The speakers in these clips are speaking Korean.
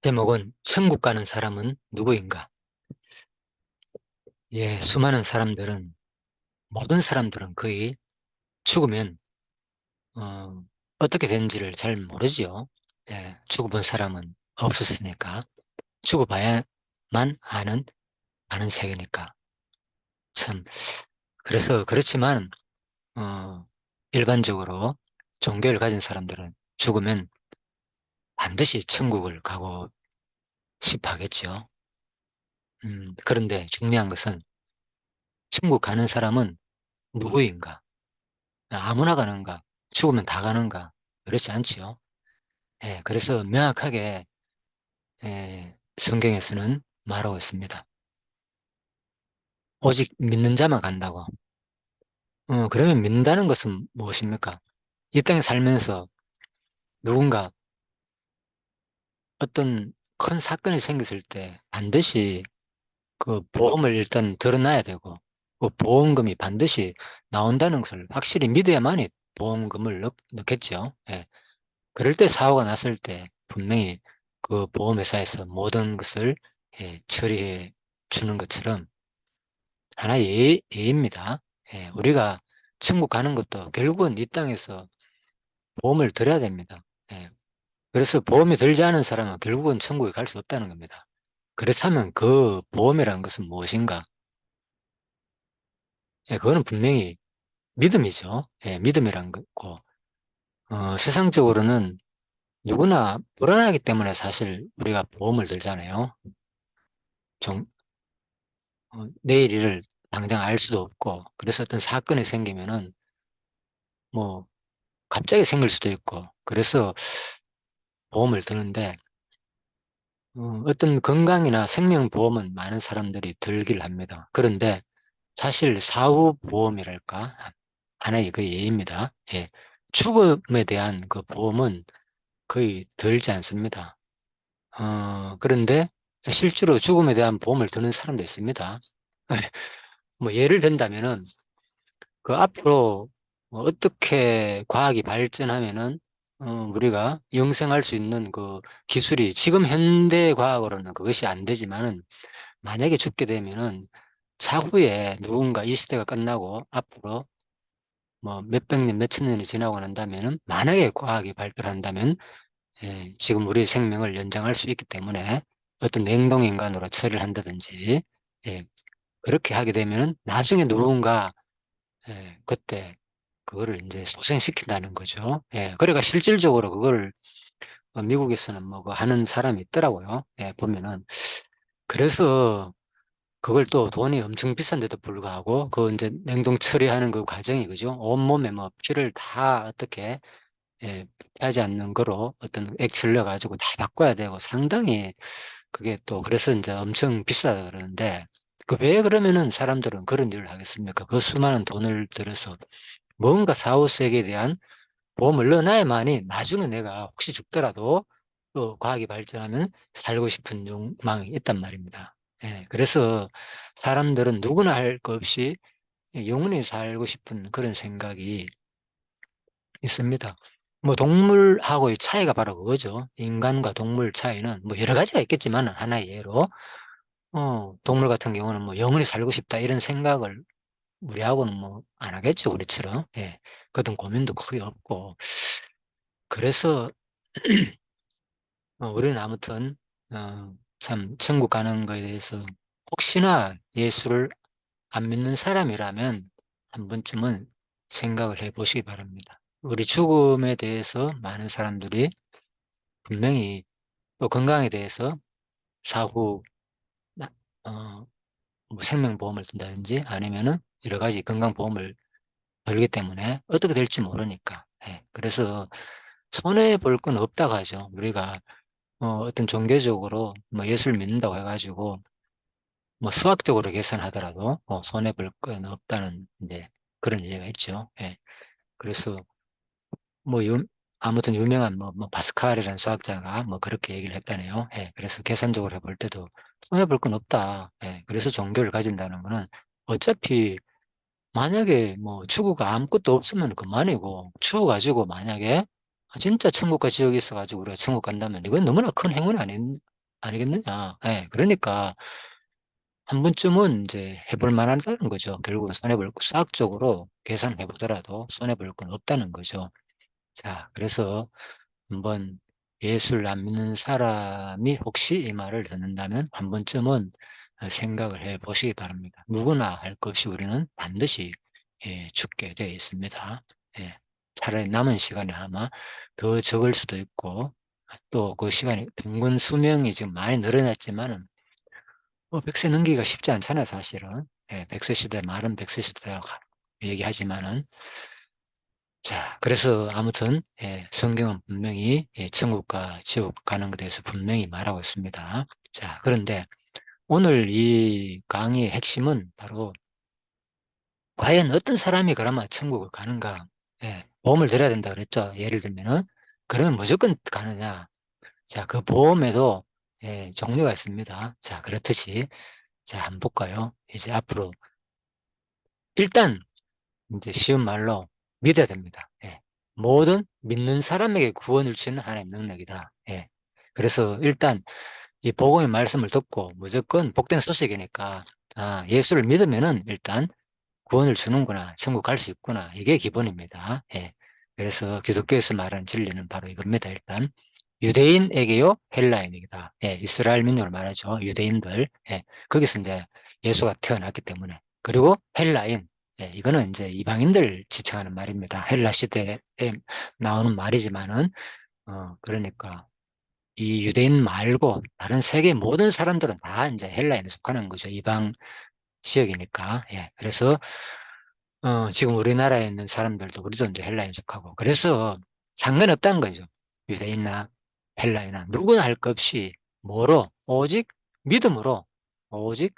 제목은 천국 가는 사람은 누구인가? 예, 수많은 사람들은, 모든 사람들은 거의 죽으면, 어, 어떻게 되는지를 잘 모르지요. 예, 죽어본 사람은 없었으니까. 죽어봐야만 아는 세계니까. 참, 그래서 그렇지만, 어, 일반적으로 종교를 가진 사람들은 죽으면 반드시 천국을 가고 싶어 하겠죠. 그런데 중요한 것은 천국 가는 사람은 누구인가? 아무나 가는가? 죽으면 다 가는가? 그렇지 않지요. 예, 그래서 명확하게 성경에서는 말하고 있습니다. 오직 믿는 자만 간다고. 그러면 믿는다는 것은 무엇입니까? 이 땅에 살면서 누군가 어떤 큰 사건이 생겼을 때 반드시 그 보험을 일단 들어놔야 되고, 그 보험금이 반드시 나온다는 것을 확실히 믿어야만이 보험금을 넣겠죠. 예. 그럴 때 사고가 났을 때 분명히 그 보험회사에서 모든 것을 처리해 주는 것처럼 하나의 예입니다. 예, 우리가 천국 가는 것도 결국은 이 땅에서 보험을 들어야 됩니다. 예, 그래서 보험이 들지 않은 사람은 결국은 천국에 갈 수 없다는 겁니다. 그렇다면 그 보험이라는 것은 무엇인가? 예, 그거는 분명히 믿음이죠. 예, 믿음이란 거고, 세상적으로는 누구나 불안하기 때문에 사실 우리가 보험을 들잖아요. 정, 내일 일을 당장 알 수도 없고, 그래서 어떤 사건이 생기면은, 뭐, 갑자기 생길 수도 있고, 그래서 보험을 드는데, 어떤 건강이나 생명보험은 많은 사람들이 들기를 합니다. 그런데 사실 사후보험이랄까? 하나의 그 예입니다. 예. 죽음에 대한 그 보험은 거의 들지 않습니다. 그런데 실제로 죽음에 대한 보험을 드는 사람도 있습니다. 뭐 예를 든다면은 그 앞으로 뭐 어떻게 과학이 발전하면은 우리가 영생할 수 있는 그 기술이 지금 현대 과학으로는 그것이 안 되지만은 만약에 죽게 되면은 차후에 누군가 이 시대가 끝나고 앞으로 뭐 몇백 년, 몇천 년이 지나고 난다면은 만약에 과학이 발달한다면 지금 우리의 생명을 연장할 수 있기 때문에 어떤 냉동인간으로 처리를 한다든지 예, 그렇게 하게 되면은 나중에 누군가 그때 그거를 이제 소생시킨다는 거죠. 예, 그러니까 실질적으로 그걸 미국에서는 뭐 그거 하는 사람이 있더라고요. 예, 보면은. 그래서 그걸 또 돈이 엄청 비싼데도 불구하고 그 이제 냉동 처리하는 그 과정이 그죠? 온몸에 뭐 피를 다 어떻게 하지 않는 거로 어떤 액체를 넣어가지고 다 바꿔야 되고 상당히 그게 또 그래서 이제 엄청 비싸다 그러는데 그 왜 그러면은 사람들은 그런 일을 하겠습니까? 그 수많은 돈을 들여서 뭔가 사후세계에 대한 보험을 넣어놔야만이 나중에 내가 혹시 죽더라도 또 과학이 발전하면 살고 싶은 욕망이 있단 말입니다. 예, 그래서 사람들은 누구나 할 것 없이 영원히 살고 싶은 그런 생각이 있습니다. 뭐 동물하고의 차이가 바로 그거죠. 인간과 동물 차이는 뭐 여러 가지가 있겠지만 하나의 예로 동물 같은 경우는 뭐 영원히 살고 싶다 이런 생각을 우리하고는 뭐 안 하겠죠, 우리처럼. 예. 그런 고민도 크게 없고. 그래서 우리는 아무튼 참 천국 가는 거에 대해서 혹시나 예수를 안 믿는 사람이라면 한 번쯤은 생각을 해보시기 바랍니다. 우리 죽음에 대해서 많은 사람들이 분명히 또 건강에 대해서 사후 나- 어, 뭐 생명보험을 든다든지 아니면은 여러 가지 건강보험을 들기 때문에 어떻게 될지 모르니까. 예. 그래서 손해 볼 건 없다고 하죠. 우리가 어떤 종교적으로 뭐 예수를 믿는다고 해가지고 뭐 수학적으로 계산하더라도 손해 볼 건 없다는 이제 그런 얘기가 있죠. 예. 그래서 뭐 아무튼 유명한 뭐 파스칼이라는 수학자가 뭐 그렇게 얘기를 했다네요. 예. 그래서 계산적으로 해볼 때도 손해 볼 건 없다. 예. 그래서 종교를 가진다는 거는 어차피 만약에 뭐 추구가 아무것도 없으면 그만이고 추구 가지고 만약에 진짜 천국과 지옥이 있어가지고 우리가 천국 간다면 이건 너무나 큰 행운 아니겠느냐. 예. 그러니까 한 번쯤은 이제 해볼 만하다는 거죠. 결국은 손해 볼 거 수학적으로 계산해 보더라도 손해 볼 건 없다는 거죠. 자, 그래서 한번 예수를 안 믿는 사람이 혹시 이 말을 듣는다면 한 번쯤은 생각을 해 보시기 바랍니다. 누구나 할 것 없이 우리는 반드시 죽게 되어 있습니다. 예. 차라리 남은 시간이 아마 더 적을 수도 있고, 또 그 시간이 평균 수명이 지금 많이 늘어났지만은 100세 넘기기가 쉽지 않잖아요, 사실은. 예, 100세 시대, 말은 100세 시대라고 얘기하지만은. 자, 그래서 아무튼 성경은 분명히 천국과 지옥 가는 것에 대해서 분명히 말하고 있습니다. 자, 그런데 오늘 이 강의의 핵심은 바로 과연 어떤 사람이 그러면 천국을 가는가? 예, 보험을 들어야 된다 그랬죠. 예를 들면은 그러면 무조건 가느냐? 자, 그 보험에도 종류가 있습니다. 자, 그렇듯이 자, 한번 볼까요? 이제 앞으로 일단 이제 쉬운 말로 믿어야 됩니다. 예. 모든 믿는 사람에게 구원을 주는 하나님의 능력이다. 예. 그래서 일단 이 복음의 말씀을 듣고 무조건 복된 소식이니까 예수를 믿으면은 일단 구원을 주는구나, 천국 갈 수 있구나, 이게 기본입니다. 예. 그래서 기독교에서 말하는 진리는 바로 이겁니다. 일단 유대인에게요, 헬라인에게다. 예, 이스라엘 민족을 말하죠. 유대인들. 예, 거기서 이제 예수가 태어났기 때문에. 그리고 헬라인. 예, 이거는 이제 이방인들 지칭하는 말입니다. 헬라 시대에 나오는 말이지만은, 그러니까 이 유대인 말고 다른 세계 모든 사람들은 다 이제 헬라인에 속하는 거죠. 이방 지역이니까. 예, 그래서 지금 우리나라에 있는 사람들도 우리도 이제 헬라인 속하고. 그래서 상관없다는 거죠. 유대인이나 헬라인이나 누구나 할 것 없이 뭐로? 오직 믿음으로, 오직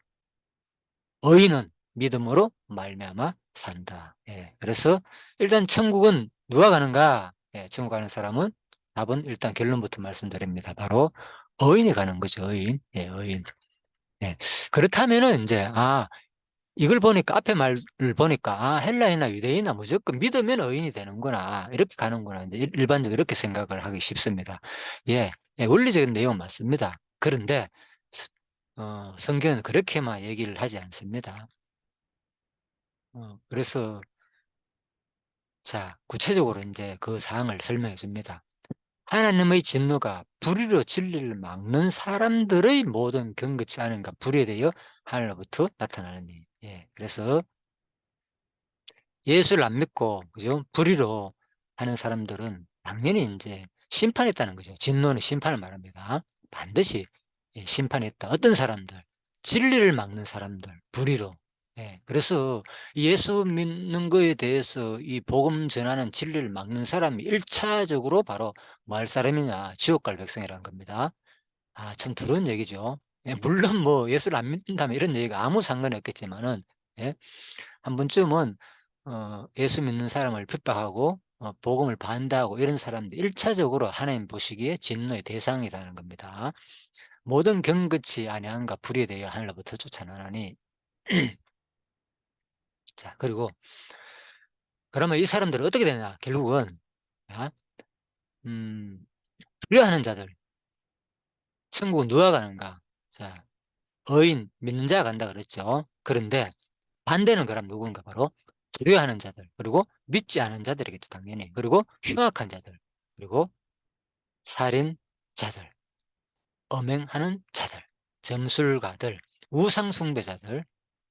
의인은 믿음으로 말미암아 산다. 예. 그래서 일단 천국은 누가 가는가? 예, 천국 가는 사람은 답은 일단 결론부터 말씀드립니다. 바로 의인이 가는 거죠. 의인. 예, 의인. 예. 그렇다면은 이제 이걸 보니까 앞에 말을 보니까 헬라이나 유대인이나 무조건 믿으면 의인이 되는구나. 이렇게 가는구나. 이제 일반적으로 이렇게 생각을 하기 쉽습니다. 예, 원리적인 내용은 맞습니다. 그런데 성경은 그렇게만 얘기를 하지 않습니다. 그래서 자, 구체적으로 이제 그 사항을 설명해 줍니다. 하나님의 진노가 불의로 진리를 막는 사람들의 모든 경건치 않은가 불에 대하여 하늘로부터 나타나는 일. 예, 그래서 예수를 안 믿고 그죠? 불의로 하는 사람들은 당연히 인제 심판이 있다는 거죠. 진노는 심판을 말합니다. 반드시 심판이 있다. 어떤 사람들? 진리를 막는 사람들, 불의로. 예. 그래서 이 예수 믿는 거에 대해서 이 복음 전하는 진리를 막는 사람이 1 차적으로 바로 뭐 할 사람이냐? 지옥 갈 백성이라는 겁니다. 참 두려운 얘기죠. 예, 물론 뭐 예수를 안 믿는다면 이런 얘기가 아무 상관이 없겠지만은 예. 한 번쯤은 예수 믿는 사람을 핍박하고 복음을 반대하고 이런 사람들 1 차적으로 하나님 보시기에 진노의 대상이라는 겁니다. 모든 경건치 아니함과 불의에 대하여 하늘로부터 쫓아나나니. 자, 그리고 그러면 이 사람들은 어떻게 되냐? 결국은 아 음 불의하는 자들 천국은 누가 가는가? 자, 의인 믿는 자가 간다 그랬죠. 그런데 반대는 그럼 누군가? 바로 두려워하는 자들, 그리고 믿지 않은 자들이겠죠, 당연히. 그리고 흉악한 자들, 그리고 살인자들, 엄행하는 자들, 점술가들, 우상숭배자들.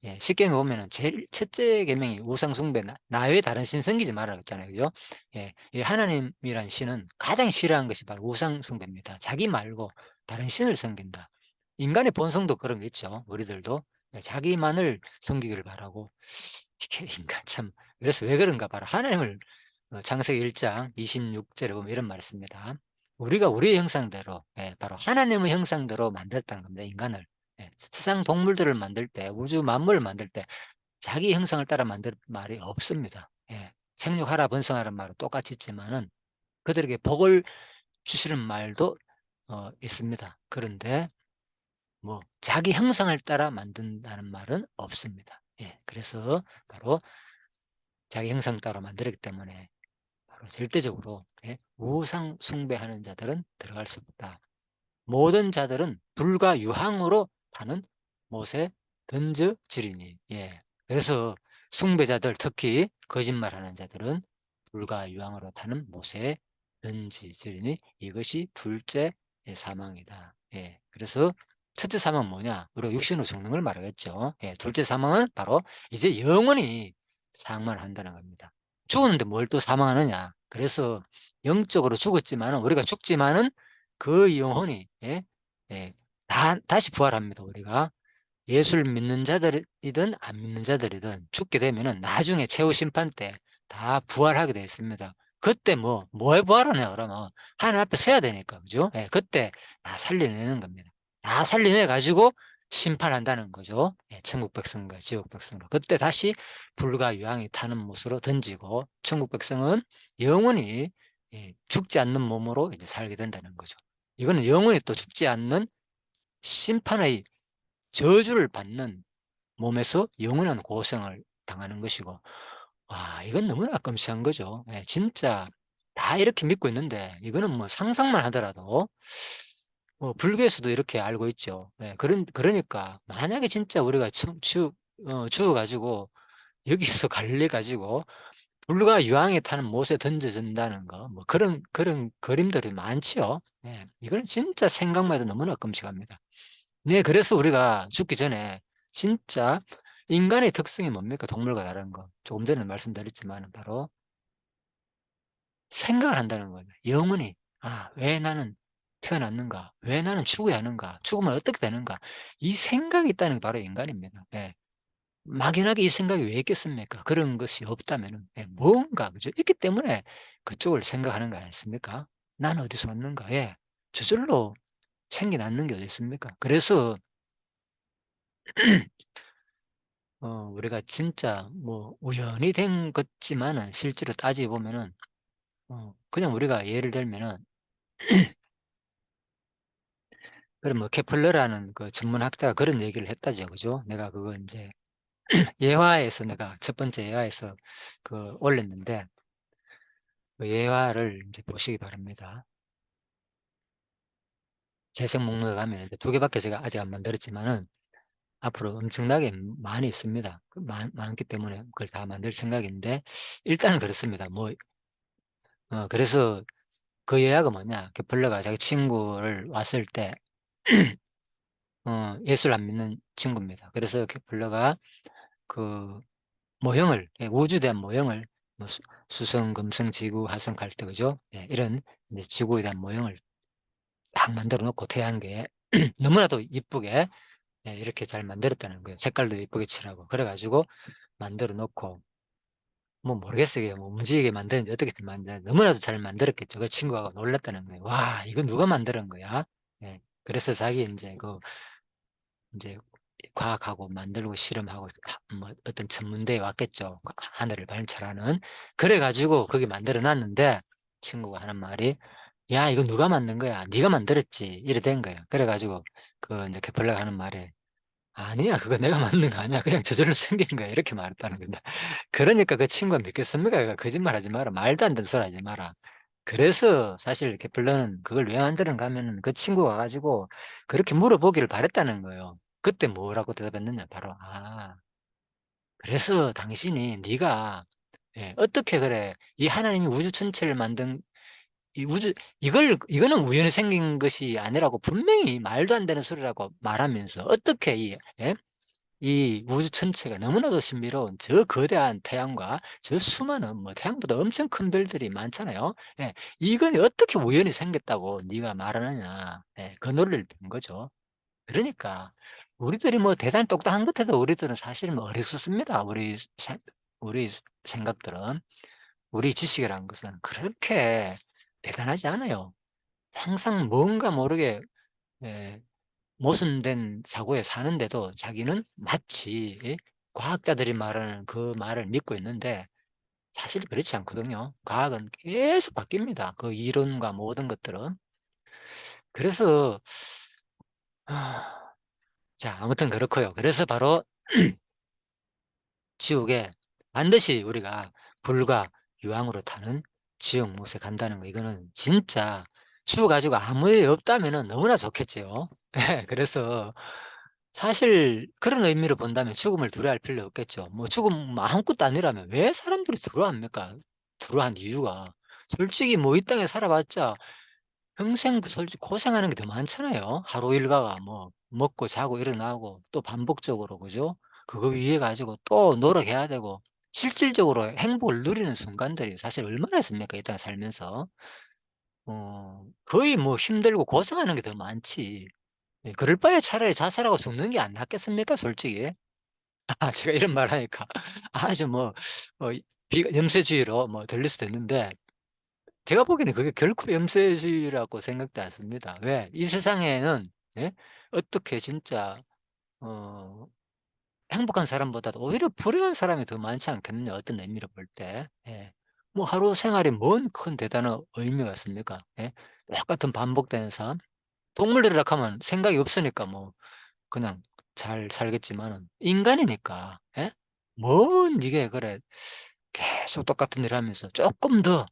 예, 쉽게 보면은 제일 첫째 계명이 우상숭배, 나 외에 다른 신 섬기지 말라 그랬잖아요. 그죠? 예, 이 하나님이란 신은 가장 싫어하는 것이 바로 우상숭배입니다. 자기 말고 다른 신을 섬긴다. 인간의 본성도 그런 게 있죠. 우리들도. 자기만을 섬기기를 바라고. 이게 인간 참, 그래서 왜 그런가 봐라. 하나님을 창세기 1장 26 절에 보면 이런 말을 씁니다. 우리가 우리의 형상대로 바로 하나님의 형상대로 만들었다는 겁니다, 인간을. 예, 세상 동물들을 만들 때, 우주 만물을 만들 때 자기 형상을 따라 만들 말이 없습니다. 예. 생육하라 번성하라는 말은 똑같이 있지만은 그들에게 복을 주시는 말도 있습니다. 그런데 뭐 자기 형상을 따라 만든다는 말은 없습니다. 예. 그래서 바로 자기 형상 따라 만들었기 때문에 바로 절대적으로 우상 숭배하는 자들은 들어갈 수 없다. 모든 자들은 불과 유황으로 타는 못에 던져지리니. 예. 그래서 숭배자들, 특히 거짓말하는 자들은 불과 유황으로 타는 못에 던지지리니 이것이 둘째 사망이다. 예. 그래서 첫째 사망은 뭐냐? 우리가 육신으로 죽는 걸 말하겠죠. 예. 둘째 사망은 바로 이제 영원히 사망을 한다는 겁니다. 죽었는데 뭘 또 사망하느냐? 그래서 영적으로 죽었지만은, 우리가 죽지만은 그 영혼이, 예, 예, 다시 부활합니다. 우리가 예수를 믿는 자들이든 안 믿는 자들이든 죽게 되면은 나중에 최후 심판 때 다 부활하게 되어 있습니다. 그때 뭐에 부활하냐 그러면 하나님 앞에 서야 되니까, 그죠? 예, 그때 다 살려내는 겁니다. 다 살려내 가지고 심판한다는 거죠. 예, 천국 백성과 지옥 백성으로. 그때 다시 불과 유황이 타는 못으로 던지고, 천국 백성은 영원히, 예, 죽지 않는 몸으로 이제 살게 된다는 거죠. 이거는 영원히 또 죽지 않는 심판의 저주를 받는 몸에서 영원한 고생을 당하는 것이고, 와, 이건 너무나 끔찍한 거죠. 예, 진짜 다 이렇게 믿고 있는데, 이거는 뭐 상상만 하더라도 불교에서도 이렇게 알고 있죠. 예, 그러니까 만약에 진짜 우리가 죽어 가지고 여기서 갈래 가지고 불과 유황에 타는 못에 던져진다는 거, 뭐 그런 그림들이 많지요. 예. 이거는 진짜 생각만 해도 너무나 끔찍합니다. 네, 그래서 우리가 죽기 전에 진짜 인간의 특성이 뭡니까? 동물과 다른 거. 조금 전에 말씀드렸지만 바로 생각을 한다는 거예요. 영원히. 아, 왜 나는 태어났는가? 왜 나는 죽어야 하는가? 죽으면 어떻게 되는가? 이 생각이 있다는 게 바로 인간입니다. 예. 막연하게 이 생각이 왜 있겠습니까? 그런 것이 없다면은, 예, 뭔가, 그죠? 있기 때문에 그쪽을 생각하는 거 아니겠습니까? 나는 어디서 왔는가? 예. 저절로 생겨났는 게 어디 있습니까? 그래서 우리가 진짜 뭐 우연히 된 것지만은 실제로 따지고 보면은, 그냥 우리가 예를 들면은, 그런 뭐 케플러라는 그 전문 학자가 그런 얘기를 했다죠. 그죠? 내가 그거 인제 예화에서, 내가 첫 번째 예화에서 올렸는데, 그 예화를 인제 보시기 바랍니다. 재생 목록에 가면 이제 2 개밖에 제가 아직 안 만들었지만은 앞으로 엄청나게 많이 있습니다. 많기 때문에 그걸 다 만들 생각인데, 일단은 그렇습니다. 그래서 그 예화가 뭐냐, 케플러가 자기 친구를 왔을 때 예수를 안 믿는 친구입니다. 그래서 케플러가 그 모형을, 예, 우주에 대한 모형을, 뭐 수성, 금성, 지구, 화성, 갈대, 그죠? 예, 이런 이제 지구에 대한 모형을 딱 만들어 놓고, 태양계에 너무나도 이쁘게, 예, 이렇게 잘 만들었다는 거예요. 색깔도 이쁘게 칠하고. 그래 가지고 만들어 놓고, 뭐 모르겠어요. 뭐 움직이게 만드는지 어떻게 만드는지 너무나도 잘 만들었겠죠. 그 친구가 놀랐다는 거예요. "와, 이거 누가 만드는 거야?" 예. 그래서 자기 인제 과학하고 만들고 실험하고 뭐 어떤 전문대에 왔겠죠. 하늘을 관찰하는. 그래 가지고 거기 만들어 놨는데, 친구가 하는 말이 "야, 이거 누가 만든 거야? 네가 만들었지." 이래 된 거예요. 그래 가지고 인제 케플러가 하는 말이 "아니야. 그거 내가 만든 거 아니야. 그냥 저절로 생긴 거야." 이렇게 말했다는 겁니다. 그러니까 그 친구가 믿겠습니까? "그거 거짓말하지 마라. 말도 안 되는 소리 하지 마라." 그래서 사실 케플러는 그걸 왜 만드는가 하면은, 그 친구가 와 가지고 그렇게 물어보기를 바랬다는 거예요. 그때 뭐라고 대답했느냐, 바로 "아, 그래서 당신이, 네가, 예, 어떻게 그래, 이 하나님이 우주 전체를 만든 이 우주, 이거는 우연히 생긴 것이 아니라고 분명히 말도 안 되는 소리라고 말하면서, 어떻게 이 우주 전체가 너무나도 신비로운 저 거대한 태양과 저 수많은, 뭐 태양보다 엄청 큰 별들이 많잖아요. 예. 이건 어떻게 우연히 생겼다고 네가 말하느냐." 예. 그 논리를 든 거죠. 그러니까 우리들이 뭐 대단히 똑똑한 것 같아도 우리들은 사실은 어리석습니다. 우리 생각들은. 우리 지식이라는 것은 그렇게 대단하지 않아요. 항상 뭔가 모르게, 예, 모순된 사고에 사는데도 자기는 마치, 예, 과학자들이 말하는 그 말을 믿고 있는데, 사실 그렇지 않거든요. 과학은 계속 바뀝니다, 그 이론과 모든 것들은. 그래서 자, 아무튼 그렇고요. 그래서 바로 지옥에 반드시 우리가 불과 유황으로 타는 지옥 못에 간다는 거, 이거는 진짜 죽어 가지고 아무 일 없다면은 너무나 좋겠지요. 예. 그래서 사실 그런 의미로 본다면 죽음을 두려워할 필요 없겠죠. 뭐 죽음 뭐 아무것도 아니라면 왜 사람들이 두려워합니까? 두려워한 이유가 솔직히 뭐 이 땅에 살아봤자 평생 그 솔직히 고생하는 게 더 많잖아요. 하루 일과가 뭐 먹고 자고 일어나고 또 반복적으로 그죠? 그거 위해 가지고 또 노력해야 되고 실질적으로 행복을 누리는 순간들이 사실 얼마나 있습니까? 이 땅에 살면서. 거의 뭐 힘들고 고생하는 게 더 많지. 예, 그럴 바에 차라리 자살하고 죽는 게 안 낫겠습니까 솔직히? 아 제가 이런 말 하니까 아주 뭐 이 염세주의로 뭐 들릴 수도 있는데 제가 보기에는 그게 결코 염세주의라고 생각도 않습니다. 왜? 이 세상에는 예 어떻게 진짜 어 행복한 사람보다도 오히려 불행한 사람이 더 많지 않겠느냐 어떤 의미로 볼 때. 예. 뭐 하루 생활에 뭔 큰 대단한 의미가 있습니까? 예. 똑같은 반복되는 삶. 동물들이라 하면 생각이 없으니까 뭐 그냥 잘 살겠지만은 인간이니까 예? 뭔 이게 그래 계속 똑같은 일을 하면서 쪼끔 더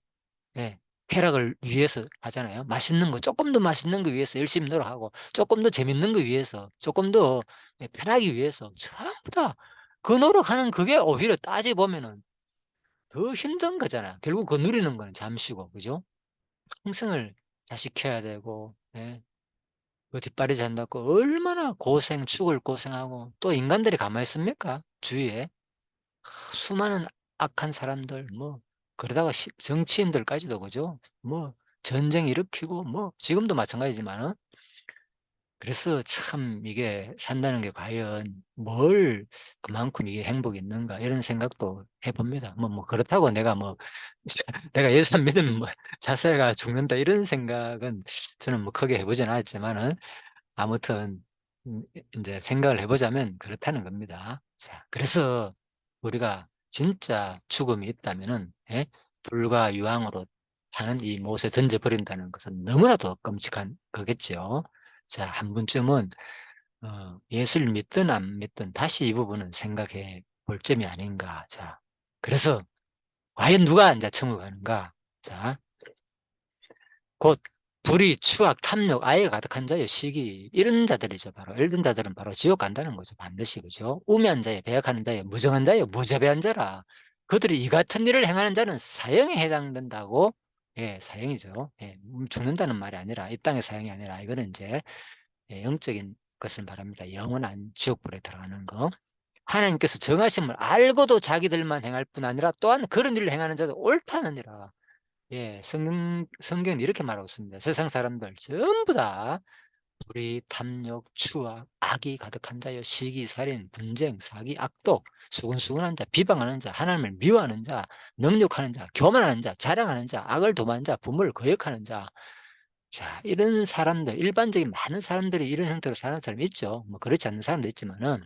예 쾌락을 위해서 하잖아요. 맛있는 거 쪼끔 더 맛있는 거 위해서 열심히 노력하고 쪼끔 더 재밌는 거 위해서 쪼끔 더 예 편하기 위해서 전부 다 그 노력하는 그게 오히려 따지고 보면은 더 힘든 거잖아요. 결국 그 누리는 거는 잠시고 그죠? 평생을 자식해야 되고 예 그 뒷바라지 한다고 얼마나 고생 죽을 고생하고 또 인간들이 가만히 있습니까? 주위에. 수많은 악한 사람들 뭐 그러다가 정치인들까지도 그죠? 뭐 전쟁 일으키고 뭐 지금도 마찬가지지만은 그래서 참 이게 산다는 게 과연 뭘 그만큼 이게 행복이 있는가 이런 생각도 해 봅니다. 뭐 그렇다고 내가 뭐 내가 예수 안 믿으면 뭐 자살가 죽는다 이런 생각은 저는 뭐 크게 해 보진 않았지만은 아무튼 인제 생각을 해 보자면 그렇다는 겁니다. 자 그래서 우리가 진짜 죽음이 있다면은 예 불과 유황으로 사는 이 못에 던져 버린다는 것은 너무나도 끔찍한 거겠죠. 자 한 번쯤은 예수를 믿든 안 믿든 다시 이 부분은 생각해 볼 점이 아닌가. 자 그래서 과연 누가 인제 천국 가는가. 자 곧 불의, 추악, 탐욕, 아에 가득한 자여 시기 이런 자들이죠 바로. 이런 자들은 바로 지옥 간다는 거죠 반드시. 그죠? 우매한 자여 배역하는 자여 무정한 자여 무자비한 자라. 그들이 이 같은 일을 행하는 자는 사형에 해당된다고 예 사형이죠. 예 죽는다는 말이 아니라 이 땅의 사형이 아니라 이거는 인제 예 영적인 것을 말합니다. 영원한 지옥불에 들어가는 거. 하나님께서 정하심을 알고도 자기들만 행할 뿐 아니라 또한 그런 일을 행하는 자도 옳다느니라. 예. 성경은 이렇게 말하고 있습니다. 세상 사람들 전부 다 불의, 탐욕, 추악, 악이 가득한 자요 시기, 살인, 분쟁, 사기, 악독, 수근수근한 자, 비방하는 자, 하나님을 미워하는 자, 능욕하는 자, 교만하는 자, 자랑하는 자, 악을 도모하는 자, 부모를 거역하는 자. 자 이런 사람들 일반적인 많은 사람들이 이런 형태로 사는 사람이 있죠. 뭐 그렇지 않는 사람도 있지만은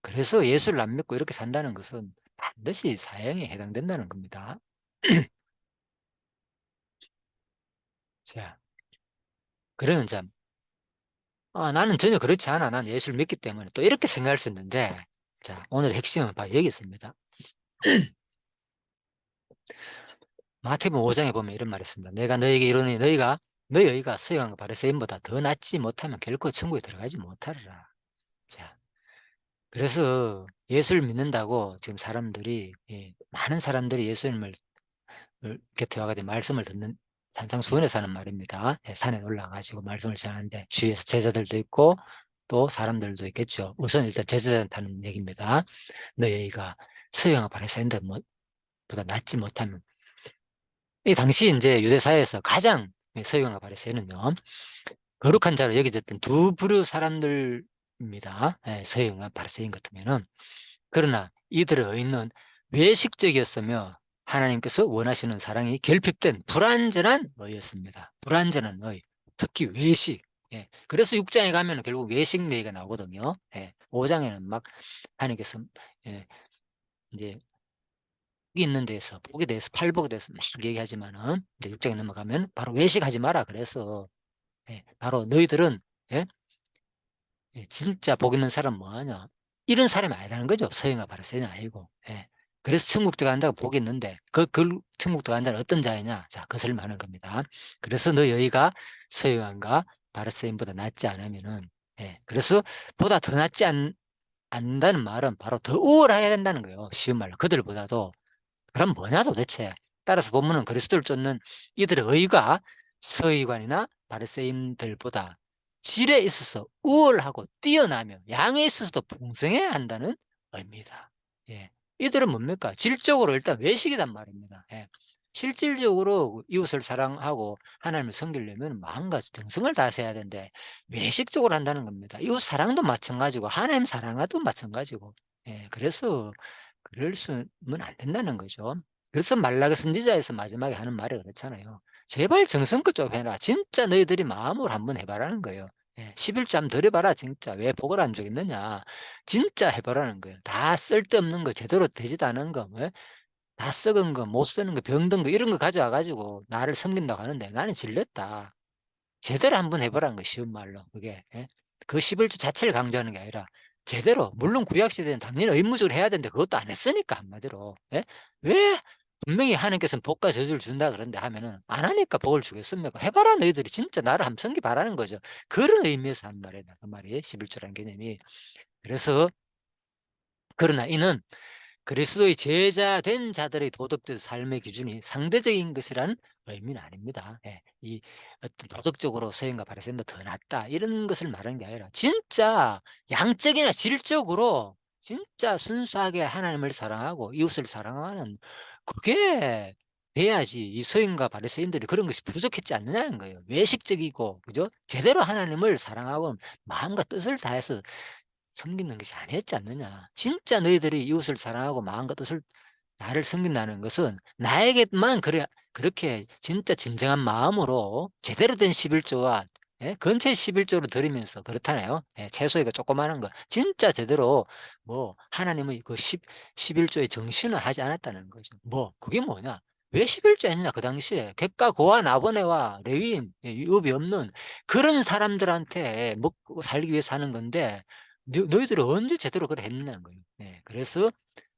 그래서 예수를 안 믿고 이렇게 산다는 것은 반드시 사형에 해당된다는 겁니다. 자 그러면 자 나는 전혀 그렇지 않아. 난 예수를 믿기 때문에 또 이렇게 생각할 수 있는데 자 오늘의 핵심은 바로 여기 있습니다. 마태복음 5 장에 보면 이런 말이 있습니다. "내가 너에게 이르노니 너희가 너희 의가 서기관과 바리새인보다 더 낫지 못하면 결코 천국에 들어가지 못하리라." 자 그래서 예수를 믿는다고 지금 사람들이 많은 사람들이 예수님을 곁에 와 가지고 말씀을 듣는 산상수훈에서 하는 말입니다. 예 산에 올라 가지고 말씀을 전하는데 주위에서 제자들도 있고 또 사람들도 있겠죠. 우선 일단 제자들한테 하는 얘기입니다. "너희가 서기관과 바리새인들 뭐 보다 낫지 못하면" 이 당시 인제 유대 사회에서 가장 서기관과 바리새인은요 거룩한 자로 여겨졌던 두 부류 사람들입니다. 예 서기관과 바리새인 같으면은. 그러나 이들의 의는 외식적이었으며 하나님께서 원하시는 사랑이 결핍된 불완전한 의였습니다. 불완전한 의. 특히 외식. 예. 그래서 6 장에 가면은 결국 외식 얘기가 나오거든요. 예. 5 장에는 막 하나님께서 예 인제 복이 있는 데에서 복에 대해서 팔복에 대해서 막 얘기하지만은 이제 6 장에 넘어가면 바로 "외식하지 마라." 그래서 예 바로 "너희들은" 예 진짜 복 있는 사람은 뭐 하냐. 이런 사람이 아니라는 거죠. 서기관과 바리새인은 아니고. 예. 그래서 천국 들어간 자가 복이 있는데 그 천국 들어간 자는 어떤 자이냐? 자, 그것을 말하는 겁니다. 그래서 너희가 서기관과 바리새인보다 낫지 않으면은, 예, 그래서 보다 더 낫지 않는다는 말은 바로 더 우월해야 된다는 거예요. 쉬운 말로. 그들보다도. 그럼 뭐냐 도대체. 따라서 보면은 그리스도를 쫓는 이들의 의가 서기관이나 바리새인들보다 질에 있어서 우월하고 뛰어나며 양에 있어서도 풍성해야 한다는 의미다. 예. 이들은 뭡니까? 질적으로 일단 외식이단 말입니다. 예. 실질적으로 이웃을 사랑하고 하나님을 섬기려면 마음과 정성을 다해서 해야 되는데 외식적으로 한다는 겁니다. 이웃 사랑도 마찬가지고 하나님 사랑도 마찬가지고. 예. 그래서 그럴 수는 안 된다는 거죠. 그래서 말라기 선지자에서 마지막에 하는 말이 그렇잖아요. "제발 정성껏 좀 해라. 진짜 너희들이 마음으로 한번 해 봐라는 거예요. 예. 11조 한번 더 해 봐라 진짜. 왜 복을 안 주겠느냐. 진짜 해 보라는 거예요. 다 쓸데없는 거 제대로 되지도 않은 거 뭐 다 썩은 거 못 쓰는 거 병든 거 이런 거 가져와 가지고 나를 섬긴다고 하는데 나는 질렸다. 제대로 한번 해 보라는 거예요 쉬운 말로 그게. 예. 그 11조 자체를 강조하는 게 아니라 제대로 물론 구약 시대는 당연히 의무적으로 해야 되는데 그것도 안 했으니까 한마디로. 예. 왜 분명히 하나님께서는 복과 저주를 준다 그러는데 하면은 안 하니까 복을 주겠습니까? "해 봐라 너희들이 진짜 나를 한번 섬겨 봐라."는 거죠. 그런 의미에서 하는 말이에요 그 말이 11조라는 개념이. 그래서 그러나 이는 그리스도의 제자 된 자들의 도덕적 삶의 기준이 상대적인 것이라는 의미는 아닙니다. 예. 이 어떤 도덕적으로 서인과 바리새인보다 더 낫다 이런 것을 말하는 게 아니라 진짜 양적이나 질적으로 진짜 순수하게 하나님을 사랑하고 이웃을 사랑하는 그게 돼야지 이 서인과 바리새인들이 그런 것이 부족했지 않느냐는 거예요. 외식적이고 그죠? 제대로 하나님을 사랑하고 마음과 뜻을 다해서 섬기는 것이 아니었지 않느냐. 진짜 너희들이 이웃을 사랑하고 마음과 뜻을 나를 섬긴다는 것은 나에게만 그렇게 진짜 진정한 마음으로 제대로 된 11조와 예? 건체 11조를 드리면서 그렇다나요? 예, 채소이가 조그마한 거. 진짜 제대로 뭐 하나님의 그 11조의 정신을 하지 않았다는 거죠. 뭐 그게 뭐냐? 왜 11조 했느냐 그 당시에 객가 고아 나버네와 레위인 예, 유업이 없는 그런 사람들한테 먹고 살기 위해서 하는 건데 너희들이 언제 제대로 그걸 했느냐는 거예요. 예. 그래서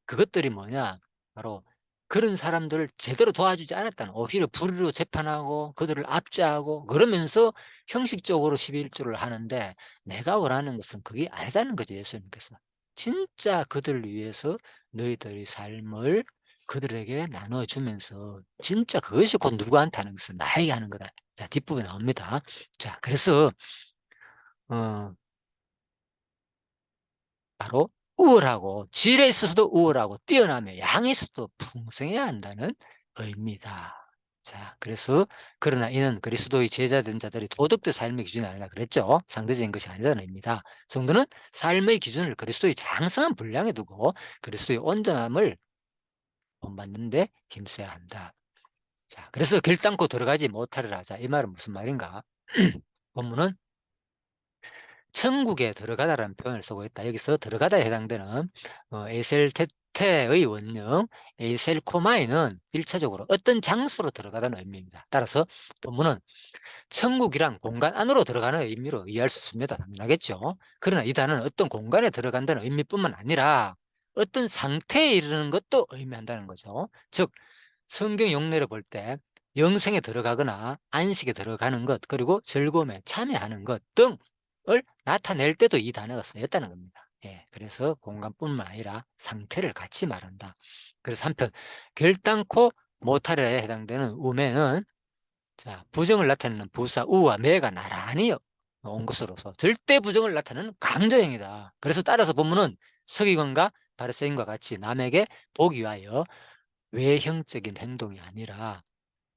그것들이 뭐냐 바로 그런 사람들을 제대로 도와주지 않았다는 오히려 불의로 재판하고 그들을 압제하고 그러면서 형식적으로 11조를 하는데 내가 원하는 것은 그게 아니다는 거죠 예수님께서. 진짜 그들을 위해서 너희들의 삶을 그들에게 나눠 주면서 진짜 그것이 곧 누구한테 하는 것은 나에게 하는 거다. 자 뒷부분에 나옵니다. 자 그래서 어 바로 우월하고 질에 있어서도 우월하고 뛰어나며 양에 있어서도 풍성해야 한다는 의미다. 자 그래서 그러나 이는 그리스도의 제자된 자들이 도덕적 삶의 기준이 아니라 그랬죠. 상대적인 것이 아니라는 의미다. 성도는 삶의 기준을 그리스도의 장성한 분량에 두고 그리스도의 온전함을 본받는 데 힘써야 한다. 자 그래서 결단코 들어가지 못하리라. 자 이 말은 무슨 말인가? 본문은 천국에 들어가다라는 표현을 쓰고 있다. 여기서 들어가다에 해당되는 에셀테테의 원형 에셀코마이는 1차적으로 어떤 장소로 들어가다는 의미입니다. 따라서 본문은 천국이란 공간 안으로 들어가는 의미로 이해할 수 있습니다. 당연하겠죠. 그러나 이 단어는 어떤 공간에 들어간다는 의미뿐만 아니라 어떤 상태에 이르는 것도 의미한다는 거죠. 즉 성경 용례를 볼 때 영생에 들어가거나 안식에 들어가는 것 그리고 즐거움에 참여하는 것 등을 나타낼 때도 이 단어가 쓰였다는 겁니다. 예, 그래서 공간뿐만 아니라 상태를 같이 말한다. 그래서 한편 결단코 못하려에 해당되는 우매는 자 부정을 나타내는 부사 우와 매가 나란히 온 것으로서 절대 부정을 나타내는 강조형이다. 그래서 따라서 본문은 서기관과 바리새인과 같이 남에게 보기 위하여 외형적인 행동이 아니라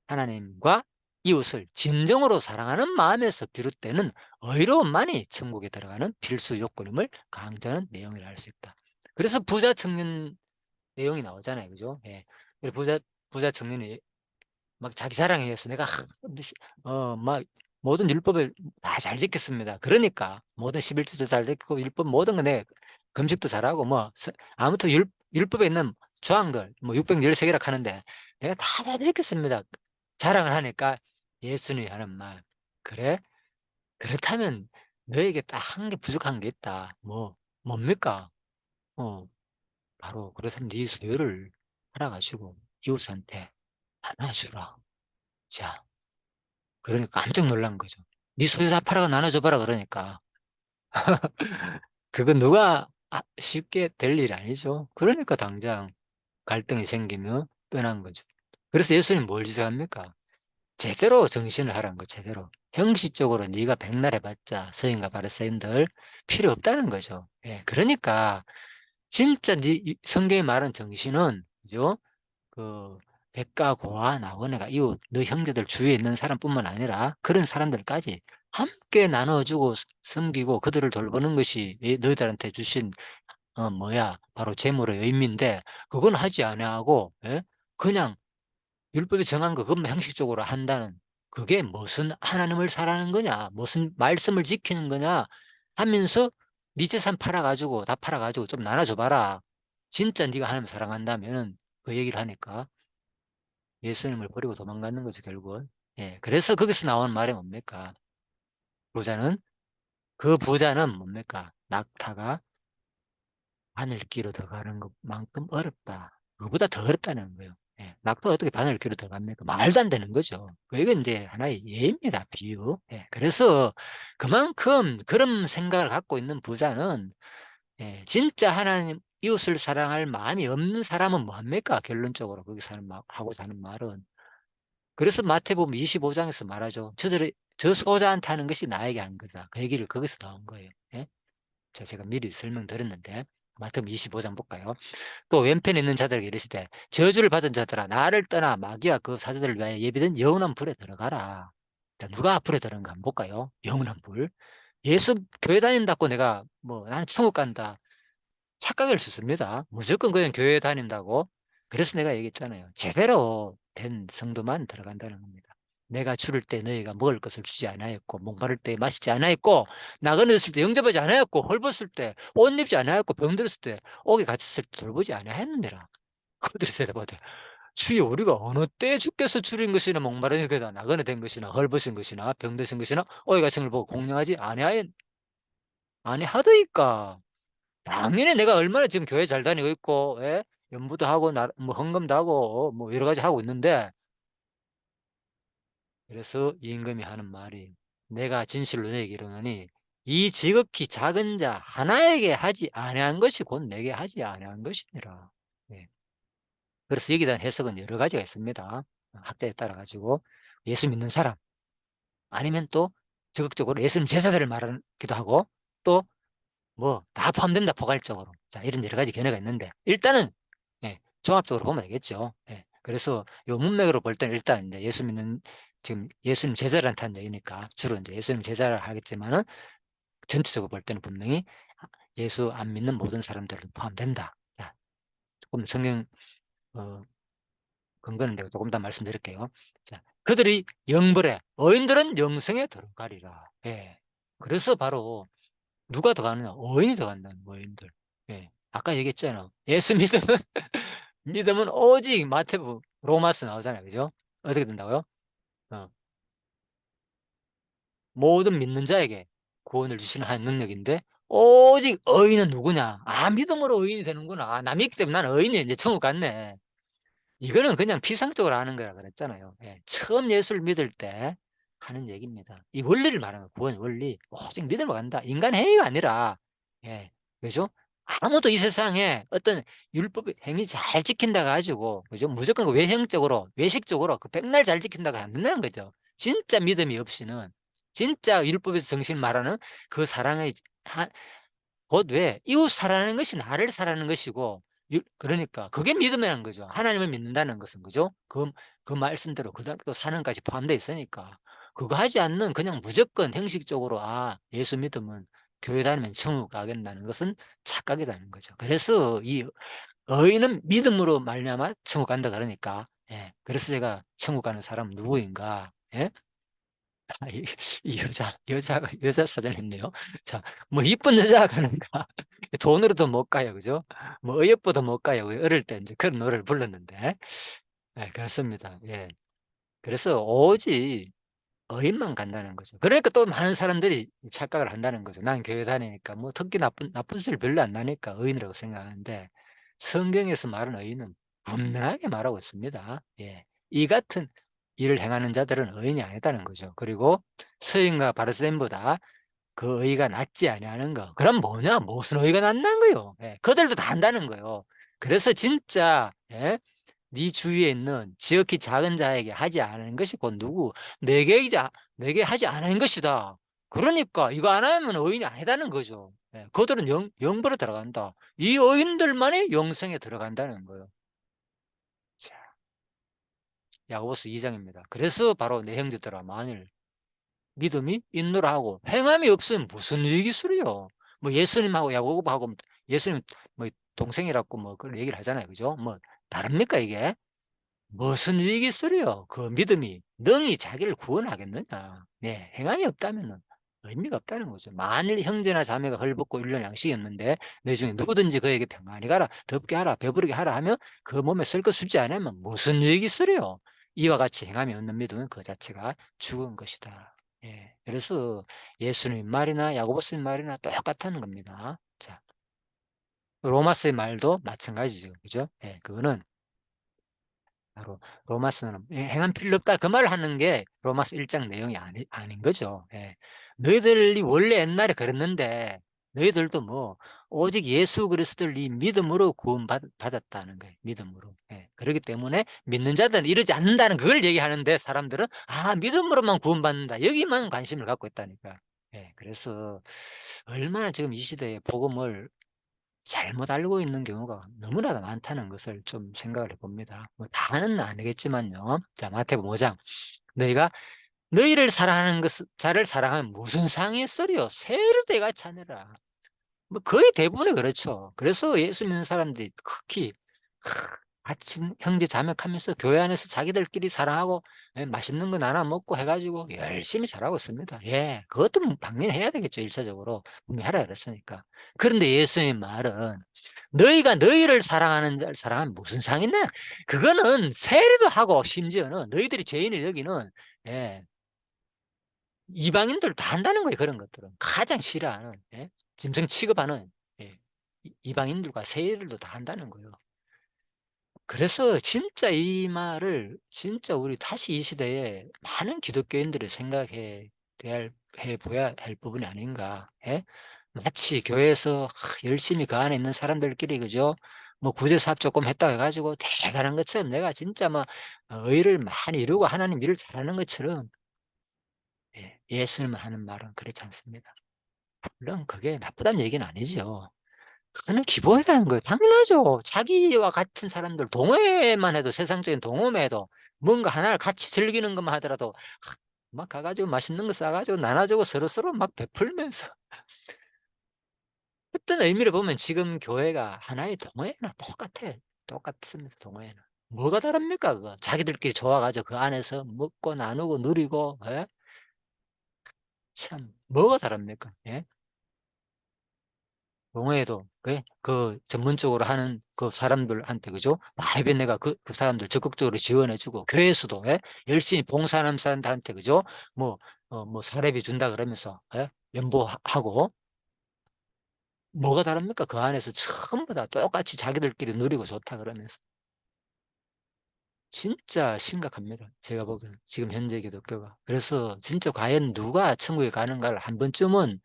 하나님과 이웃을 진정으로 사랑하는 마음에서 비롯되는 의로움만이 천국에 들어가는 필수 요건임을 강조하는 내용이라 할 수 있다. 그래서 부자 청년 내용이 나오잖아요. 그죠? 예. 부자 청년이 막 자기 자랑에 의해서 내가 막 모든 율법을 다 잘 지켰습니다. 그러니까 모든 11조도 잘 지키고 율법 모든 거 내 금식도 잘하고 뭐 아무튼 율법에 있는 조항들 뭐 613 개라 하는데 내가 다 잘 지켰습니다. 자랑을 하니까 예수님이 하는 말 "그래? 그렇다면 너에게 딱 한 개 부족한 게 있다." 뭐 뭡니까? 어 바로 "그래서 네 소유를 팔아 가지고 이웃한테 나눠 주라. 자, 그러니까 깜짝 놀란 거죠. "네 소유 다 팔아가 나눠 줘 봐라." 그러니까. 그거 누가 쉽게 될 일이 아니죠. 그러니까 당장 갈등이 생기면 떠난 거죠. 그래서 예수님은 뭘 지적합니까? 제대로 정신을 하라는 거 제대로. 형식적으로 네가 백날 해 봤자 서인과 바리새인들 필요 없다는 거죠. 예. 그러니까 진짜 이 성경이 말하는 정신은 그죠? 그 백가 고아 나그네가 이웃 너 형제들 주위에 있는 사람뿐만 아니라 그런 사람들까지 함께 나눠 주고 섬기고 그들을 돌보는 것이 너희들한테 주신 뭐야 바로 재물의 의미인데 그건 하지 아니하고 예? 그냥 율법이 정한 거 그것만 형식적으로 한다는 그게 무슨 하나님을 사랑하는 거냐 무슨 말씀을 지키는 거냐 하면서 네 재산 팔아 가지고 다 팔아 가지고 좀 나눠 줘 봐라. 진짜 네가 하나님을 사랑한다면은 그 얘기를 하니까 예수님을 버리고 도망가는 거죠 결국은. 예. 그래서 거기서 나오는 말이 뭡니까? 부자는 그 부자는 뭡니까? 낙타가 바늘기로 들어가는 것만큼 어렵다. 그거보다 더 어렵다는 거예요. 예. 낙타가 어떻게 바늘기로 들어갑니까? 말도 안 되는 거죠. 이건 인제 하나의 예입니다, 비유. 예. 그래서 그만큼 그런 생각을 갖고 있는 부자는 예 진짜 하나님 이웃을 사랑할 마음이 없는 사람은 뭡니까? 결론적으로 거기 사는 하고자 하는 말은. 그래서 마태복음 25 장에서 말하죠. "저들이 저 소자한테 하는 것이 나에게 한 거다." 그 얘기를 거기서 나온 거예요. 예. 제가 미리 설명드렸는데 마태복음 25장 볼까요? 또 왼편에 있는 자들에게 이르시되 저주를 받은 자들아 나를 떠나 마귀와 그 사자들을 위하여 예비된 영원한 불에 들어가라. 자 누가 불에 들어간가 한번 볼까요? 영원한 불. 예수 교회 다닌다고 내가 뭐 '나는 천국 간다.' 착각일 수 있습니다. 무조건 그냥 교회 다닌다고. 그래서 내가 얘기했잖아요. 제대로 된 성도만 들어간다는 겁니다. 내가 추를 때 너희가 먹을 것을 주지 아니하였고 목마를 때 마시지 아니하였고 나그네였을 때 영접하지 아니하였고 헐벗을 때 옷 입지 아니하였고 병들었을 때 옥에 갇혔을 때 돌보지 아니하였느니라. 그들이 대답하되 주여 우리가 어느 때에 주께서 줄인 것이나 목마른 것이나 나그네 된 것이나 헐벗은 것이나 병드신 것이나 옥에 갇힌 걸 보고 공령하지 아니하더이까. 당연히 내가 얼마나 지금 교회 잘 다니고 있고 예? 연부도 하고 나 뭐 헌금도 하고 뭐 여러 가지 하고 있는데 그래서 임금이 하는 말이 "내가 진실로 너에게 이르노니 이 지극히 작은 자 하나에게 하지 아니한 것이 곧 내게 하지 아니한 것이니라." 예. 그래서 여기에 대한 해석은 여러 가지가 있습니다. 학자에 따라 가지고 예수 믿는 사람 아니면 또 적극적으로 예수님 제자들을 말하기도 하고 또 뭐 다 포함된다 포괄적으로. 자 이런 여러 가지 견해가 있는데 일단은 예 종합적으로 보면 되겠죠. 예. 그래서 요 문맥으로 볼 때는 일단 인제 예수 믿는 지금 예수님 제자들한테 한 얘기니까 주로 인제 예수님 제자를 하겠지만은 전체적으로 볼 때는 분명히 예수 안 믿는 모든 사람들은 포함된다. 자 조금 성경 어 근거는 내가 조금 더 말씀드릴게요. 자 그들이 영벌에 어인들은 영생에 들어가리라. 예. 그래서 바로 누가 더 가느냐? 어인이 더 간다는 거예요, 어인들. 예. 아까 얘기했잖아요. 예수 믿으면 믿음은 오직 마태복음 로마서 나오잖아요. 그죠? 어떻게 된다고요? 어. 모든 믿는 자에게 구원을 주시는 한 능력인데 오직 의인은 누구냐? '아 믿음으로 의인이 되는구나. 아 나 믿기 때문에 나는 의인이야. 인제 천국 갔네.' 이거는 그냥 피상적으로 하는 거라 그랬잖아요. 예. 처음 예수를 믿을 때 하는 얘기입니다. 이 원리를 말하는 거예요. 구원의 원리. 오직 믿음으로 간다. 인간 행위가 아니라 예. 그죠? 아무도 이 세상에 어떤 율법 행위 잘 지킨다 가지고 그죠? 무조건 그 외형적으로 외식적으로 그 백날 잘 지킨다고 안 된다는 거죠. 진짜 믿음이 없이는 진짜 율법에서 정신 말하는 그 사랑의 하 곧 왜 이웃 사랑하는 것이 나를 사랑하는 것이고 그러니까 그게 믿음이라는 거죠. 하나님을 믿는다는 것은 그죠? 그 말씀대로 그다음 또 사는까지 포함되어 있으니까. 그거 하지 않는 그냥 무조건 형식적으로 '아 예수 믿으면 교회 다니면 천국 가겠다는 것은 착각이라는 거죠. 그래서 이 의인은 믿음으로 말미암아 천국 간다 그러니까 예 그래서 제가 '천국 가는 사람은 누구인가?' 예? 이 여자가 여자 사전했네요. 자 뭐 이쁜 여자가 가는가 돈으로도 못 가요. 그죠? 뭐 어여뻐도 못 가요. 우리 어릴 때 인제 그런 노래를 불렀는데. 예 그렇습니다. 예. 그래서 오직 어인만 간다는 거죠. 그러니까 또 많은 사람들이 착각을 한다는 거죠. '난 교회 다니니까 뭐 특히 나쁜 소리 별로 안 나니까 의인이라고 생각하는데' 성경에서 말하는 의인은 분명하게 말하고 있습니다. 예. 이 같은 일을 행하는 자들은 의인이 아니다는 거죠. 그리고 서인과 바리새인보다 그 의가 낫지 아니하는 거. 그럼 뭐냐? 무슨 의가 낫는 거요? 예. 그들도 다 한다는 거요. 그래서 진짜 예? 네 주위에 있는 지극히 작은 자에게 하지 않은 것이 곧 누구 내게 하지 않은 것이다. 그러니까 이거 안 하면 의인이 아니다는 거죠. 예. 그들은 영벌에 들어간다. 이 의인들만이 영생에 들어간다는 거예요. 자, 야고보서 2장입니다. 그래서 바로 내 형제들아 만일 믿음이 있노라 하고 행함이 없으면 무슨 일이 있으리요. 뭐 예수님하고 야고보하고 예수님 뭐 동생이라고 뭐 그런 얘기를 하잖아요. 그죠? 뭐 다릅니까 이게? 무슨 일이 있으리요. 그 믿음이 능히 자기를 구원하겠느냐. 네, 행함이 없다면은 의미가 없다는 거죠. 만일 형제나 자매가 헐벗고 일년 양식이 없는데 내 중에 누구든지 그에게 평안히 가라, 덥게 하라, 배부르게 하라 하면 그 몸에 쓸 것 쓰지 않으면 무슨 일이 있으리요. 이와 같이 행함이 없는 믿음은 그 자체가 죽은 것이다. 예. 그래서 예수님 말이나 야고보스님 말이나 똑같다는 겁니다. 자, 로마서의 말도 마찬가지죠. 그죠? 예, 그거는 바로 로마서는 행한 필요 없다 그 말을 하는 게 로마서 1장 내용이 아닌 거죠. 예. 너희들이 원래 옛날에 그랬는데 너희들도 뭐 오직 예수 그리스도를 이 믿음으로 받았다는 거예요. 믿음으로. 예. 그렇기 때문에 믿는 자들은 이러지 않는다는 그걸 얘기하는데 사람들은 아 믿음으로만 구원받는다 여기만 관심을 갖고 있다니까. 예. 그래서 얼마나 지금 이 시대에 복음을 잘못 알고 있는 경우가 너무나 많다는 것을 좀 생각을 해 봅니다. 뭐 다는 아니겠지만요. 자 마태복음 5장 "너희가 너희를 사랑하는 자를 사랑하면 무슨 상이 있으리요? 세리도 같이 하느라." 뭐 거의 대부분이 그렇죠. 그래서 예수 믿는 사람들이 특히 같이 형제 자매하면서 교회 안에서 자기들끼리 사랑하고 예 맛있는 거 나눠 먹고 해 가지고 열심히 잘하고 있습니다. 예. 그것도 뭐 당연히 해야 되겠죠 일차적으로. 분명히 하라 그랬으니까. 그런데 예수님 말은 "너희가 너희를 사랑하는 자를 사랑하면 무슨 상이 있냐?" 그거는 세리도 하고 심지어는 너희들이 죄인을 여기는 예 이방인들도 다 한다는 거예요 그런 것들은. 가장 싫어하는 예 짐승 취급하는 예 이방인들과 세리들도 다 한다는 거예요. 그래서 진짜 이 말을 진짜 우리 다시 이 시대에 많은 기독교인들이 생각해 대할 해 보아야 할 부분이 아닌가. 예? 마치 교회에서 열심히 그 안에 있는 사람들끼리 그죠? 뭐 구제사업 조금 했다 해 가지고 대단한 것처럼 내가 진짜 막 의를 많이 이루고 하나님 일을 잘하는 것처럼 예 예수님 하는 말은 그렇지 않습니다. 물론 그게 나쁘다는 얘기는 아니죠. 그거는 기본이라는 거예요. 당연하죠. 자기와 같은 사람들 동호회만 해도 세상적인 동호회도 뭔가 하나를 같이 즐기는 것만 하더라도 막 가 가지고 맛있는 거 싸 가지고 나눠 주고 서로서로 막 베풀면서 어떤 의미로 보면 지금 교회가 하나의 동호회나 똑같아. 똑같습니다, 동호회는. 뭐가 다릅니까 그거. 자기들끼리 좋아 가지고 그 안에서 먹고 나누고 누리고 예? 참 뭐가 다릅니까? 예? 동호회도 그 전문적으로 하는 그 사람들한테 그죠? 나이비 내가 그 사람들 적극적으로 지원해 주고 교회에서도 예? 열심히 봉사하는 사람들한테 그죠? 뭐 뭐 사례비 준다 그러면서 예? 연보하고 뭐가 다릅니까? 그 안에서 전부 다 똑같이 자기들끼리 누리고 좋다 그러면서. 진짜 심각합니다. 제가 보기에는 지금 현재 기독교가. 그래서 진짜 과연 누가 천국에 가는가를 한 번쯤은